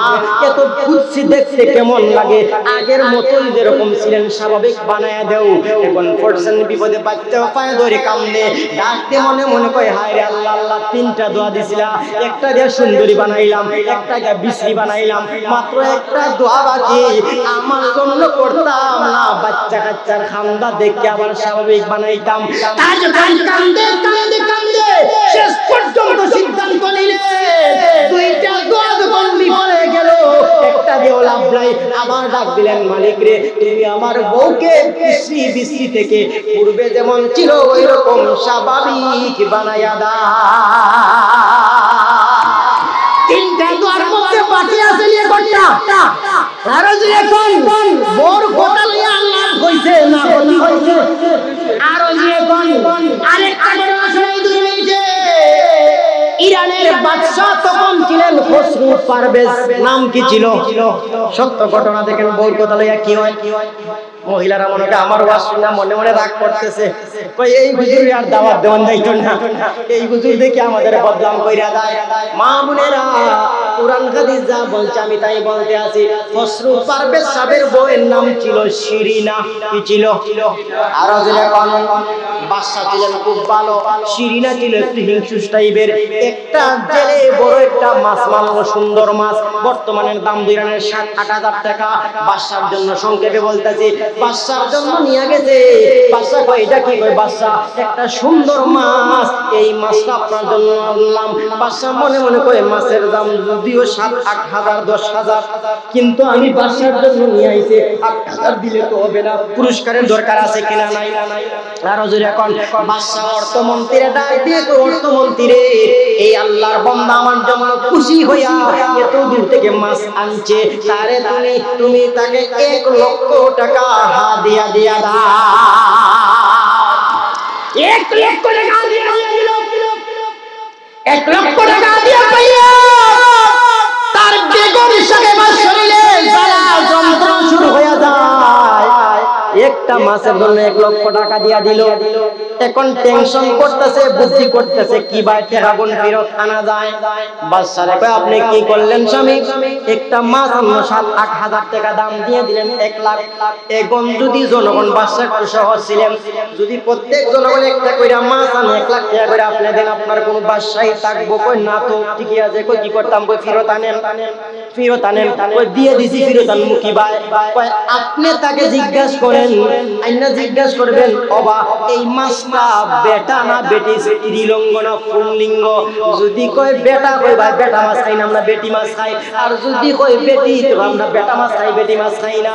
Speaker 1: এত কুদসি দেখতে কেমন লাগে, আগের মতোই যেরকম ছিলেন স্বাভাবিক বানায় দেও। এখন পড়ছেন বিপদে, বাচ্চা পায়ে ধরে কান্দে, ডাকতে মনে মনে কয় হায় রে আল্লাহ, আল্লাহ 3টা দোয়া দিছিলা, একটা দিয়ে সুন্দরী বানাইলাম, একটা দিয়ে বিশ্রী বানাইলাম, মাত্র একটা দোয়া বাকি, আমার জন্য করতাম না, বাচ্চা কাচ্চার খান্দা দেখে আবার স্বাভাবিক বানাইতাম। তাই যখন কান্দে কান্দে কান্দে শেষ পর্যন্ত সিদ্ধান্ত নিলে 2টা দোয়া যখন বিফলে গেল, একটা দিয়েও লাভ নাই, আবার ডাক দিলেন, মালিক রে তুমি আমার বউকে বিশ্রী বিশ্রী থেকে পূর্বে যেমন ছিল ওই রকম স্বাভাবিক বানায়া দাও। 3টা দোয়ার মধ্যে বাকি আছে নিয়ে করটা, আর যে এখন বড় কথা লইয়া আল্লাহ কইছে না ক্ষতি হইছে, আর যে এখন আরেকটা ঘটনা শুনাই 2 মিনিটে। ইরানের বাদশা তখন ছিলেন খসরু পারভেজ, নাম কি ছিল? সত্য ঘটনা দেখেন, বউর কথা লইয়া কি হয়। মহিলারা মনে করে আমার ওয়াজ শুনে মনে মনে রাগ করতেছে, কই এই হুজুরে আর দাওয়াত দেওয়ান যাইতো না, এই হুজুর দেখে আমাদের বদনাম কইরা যায়। মা বোনেরা, কুরআন হাদিস যা বলছে আমি তাই বলতে আছি। খসরু পারভেজ সাহেবের বউয়ের নাম ছিল শিরিনা। কি ছিল? আর যদি কোন বাদশা ছিলেন খুব ভালো, শিরিনা ছিল একটু হিংসুস টাইপের। একটা জেলে বড় একটা মাছ মারলো, সুন্দর মাছ, বর্তমানের দাম দিরানের 7-8 হাজার টাকা। বাদশার জন্য সংক্ষেপে বলতেছি, বাদশার জন্য নিয়ে গেছে। বাদশা কয় এটা কি? কয় বাদশা একটা সুন্দর মাছ, এই মাছটা আপনার জন্য আনলাম। বাদশা মনে মনে কয় মাছের দাম যদিও 7-8 হাজার 10 হাজার, কিন্তু আমি বাদশার জন্য নিয়ে আইছে, 8 হাজার দিলে তো হবে না, পুরস্কারের দরকার আছে কিনা? নাই। আর হুজুর এখন বাদশা অর্থমন্ত্রীরে ডাক দিয়ে, তো অর্থমন্ত্রী রে, এই আল্লাহর বান্দা আমার জন্য খুশি হইয়া এত দূর থেকে মাছ আনছে, তারে তুমি তাকে 1 লক্ষ টাকা হাদিয়া দিয়া দাও। 1 লক্ষ টাকা দিয়া দিল। 1 লক্ষ টাকা দিয়া পাইয়া তার বেগম সাহেবের শরীরে জ্বালা যন্ত্রণা শুরু হয়ে যায়। একটা মাছের জন্য 1 লক্ষ টাকা দিয়া দিল। এখন টেনশন করতেছে, বুদ্ধি করতেছে কিভাবে টাকা গুণ ফেরত আনা যায়। বাদশারে কয় আপনি কি করলেন স্বামী? একটা মাছ আমরা 7-8 হাজার টাকা দাম দিয়ে দিলেন 1 লাখ। এখন যদি জনগণ, বাদশা একটু সহজ ছিলেন, যদি প্রত্যেক জনগণ একটা কইরা মাছ আনে 1 লাখ টাকা করে আপনি দেন, আপনার কোনো বাদশাই থাকবো? কই না তো, ঠিকই আছে। কই কি করতাম? কই ফেরত আনেন। কই দিয়ে দিছি, ফেরত আনমু কি ভাই? কয় আপনি তাকে জিজ্ঞাসা করেন, আইনা জিজ্ঞাসা করবেন ওবা এই মাছটা বেটা না বেটি, স্ত্রীলিঙ্গ না পুংলিঙ্গ? যদি কয় বেটা, কই ভাই বেটা মাছ খাই না, আমরা বেটি মাছ খাই। আর যদি কয় বেটি, তো আমরা বেটা মাছ খাই, বেটি মাছ খাই না।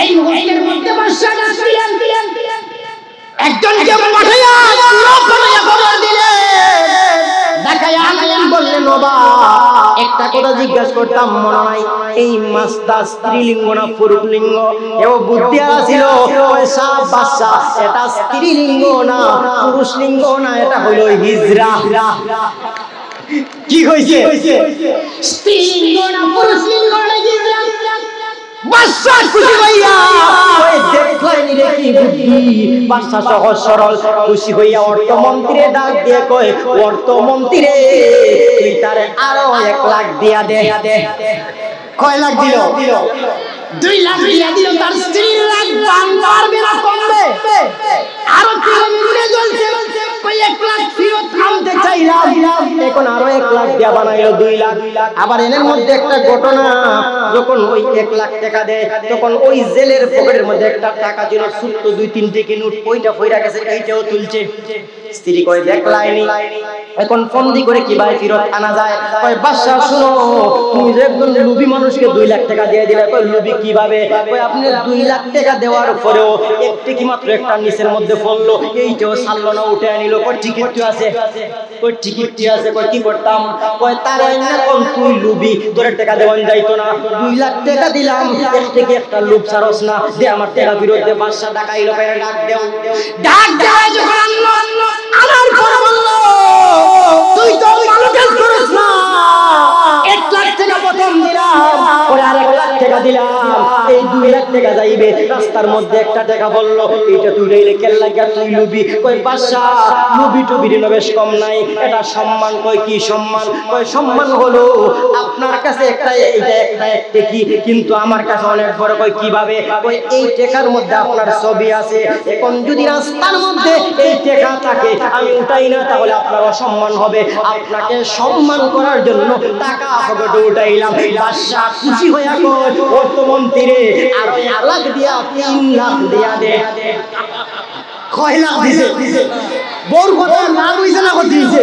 Speaker 1: এই মুহূর্তের মধ্যে বাদশা ডাক দিলেন, একজনকে পাঠাইয়া খবর দিলেন, দেখাইয়া আনলেন। বললেন ওবা একটা কথা জিজ্ঞাসা করতাম মনে নাই, এই মাছটা স্ত্রীলিঙ্গ না পুরুষলিঙ্গ? এও বুদ্ধি ছিল। পয়সা বাদশা, এটা স্ত্রীলিঙ্গ না পুরুষলিঙ্গ না, এটা হলো হিজরা। কি হইছে? স্ত্রীলিঙ্গ না পুরুষলিঙ্গ না হিজরা। বাদশা খুশি হইয়া ওই দেখলেনি রে কি বুদ্ধি। বাদশা সহজ সরল খুশি হইয়া অর্থমন্ত্রীরে ডাক দিয়ে কয়, অর্থমন্ত্রী রে তুই তারে আরো 1 লাখ দিয়া দে। কয় লাখ দিল? 2 লাখ দিয়া দিল। তার স্ত্রী লাখ পারবে না, কমবে। আরো 3 মিনিটে জ্বলছে, কই 1 লাখ ফেরত আনতে চাইলাম, এখন আরো 1 লাখ দিয়া বানাইলো 2 লাখ। আবার এর মধ্যে একটা ঘটনা, যখন ওই 1 লাখ টাকা দেয়, তখন ওই জেলের পকেটের মধ্যে একটা টাকা ছিল, ছোট্ট 2-3 টাকা নোট, ওইটা ফইরা গেছে, এইটাও তুলছে। স্ত্রী কয় দেখলাইনি, এখন ফন্দি করে কিভাবে ফেরত আনা যায়? কয় বাদশা শুনো, তুমি যে একজন লোভী মানুষকে 2 লাখ টাকা দিয়ে দিলে। কয় লোভী কিভাবে? কয় আপনি 2 লাখ টাকা দেওয়ার পরেও একটি কি মাত্র একটা নিচের মধ্যে পড়লো, এইটাও ছাড়লো না, উঠে আনিল। কয় টিকিটটি আছে? কয় টিকিটটি আছে। কয় কি করতাম? কয় তারে না কোন তুই লোভী, তোর টাকা দেওয়ান যাইতো না, 2 লাখ টাকা দিলাম, একটি কি একটা লোভ ছাড়স না, দে আমার টাকা ফেরত দে। বাদশা ডাকাইলো, কয় ডাক দেও। ডাক দেওয়া যখন আনলো, আমার পরে বললো তুই তো ভালো কাজ করিস না, 1 লাখ টাকা প্রথম দিলাম, পরে আর 1 লাখ টাকা দিলাম, এই 2 লাখ টাকা যাইবে। রাস্তার মধ্যে একটা টাকা বললো, এইটা তুই লইলে কেন লাগা, তুই লুবি। কই বাদশা লুবি টুবির বেশ কম নাই, এটা সম্মান। কই কি সম্মান? কই সম্মান হলো আপনার কাছে একটা, এইটা একটা কি, কিন্তু আমার কাছে অনেক বড়। কই কিভাবে? কই এই টাকার মধ্যে আপনার ছবি আছে, এখন যদি রাস্তার মধ্যে এই টাকা থাকে আমি উঠাই না, তাহলে আপনার অসম্মান হবে। আপনাকে সম্মান করার জন্য টাকা পকেটে উঠাইলাম। বাদশা খুশি হইয়া কয় অর্থমন্ত্রী রে আর 1 লাখ দিয়া 3 লাখ দিয়া দে। কয় লাখ দিছে? বড় কথা লাভ হইছে না কত দিছে?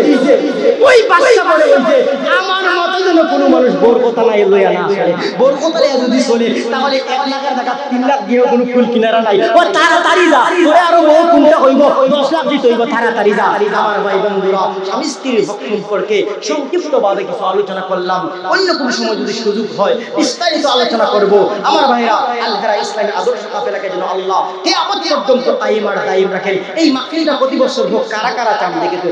Speaker 1: ওই বাদশা বলে বলছে আমার মত যেন কোনো মানুষ বড় কথা নাই লইয়া না আসে। বড় কথা লইয়া যদি চলে তাহলে 1 লাখের টাকা 3 লাখ দিয়েও কোনো ফুল কিনারা নাই। ও তাড়াতাড়ি যা, তোরে আরো বড় কোনটা হইব 10 লাখ দিতে হইব, তাড়াতাড়ি যা। আমার ভাই বন্ধুরা, স্বামী স্ত্রীর সম্পর্কে সংক্ষিপ্তভাবে কিছু আলোচনা করলাম, অন্য কোনো সময় যদি সুযোগ হয় বিস্তারিত আলোচনা করব। আমার ভাইরা, আল-হেরা ইসলামী আদর্শ কাফেলাকে যেন আল্লাহ কিয়ামত পর্যন্ত কায়েম আর দায়েম রাখেন। এই মাহফিলটা প্রতি বছর হোক কারা কারা চান দেখে তো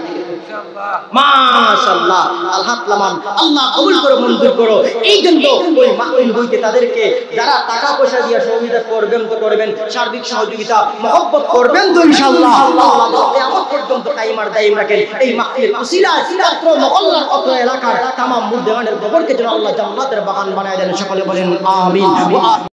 Speaker 1: মাশাআল্লাহ আলহামদুলিল্লাহ আল্লাহ কবুল করে মঞ্জুর করো। এই জন্য ওই মাহফিল হইতে তাদেরকে যারা টাকা পয়সা দিয়ে সহযোগিতা করবেন তো করবেন, সার্বিক সহযোগিতা মহব্বত করবেন তো ইনশাআল্লাহ আল্লাহ কিয়ামত পর্যন্ত কায়েম আর দায়েম রাখেন। এই মাহফিলের উসিলায় অত্র মহল্লার অত্র এলাকার तमाम মুর্দেগানের কবরকে যেন আল্লাহ জান্নাতের বাগান বানায় দেন। সকলে বলেন আমিন।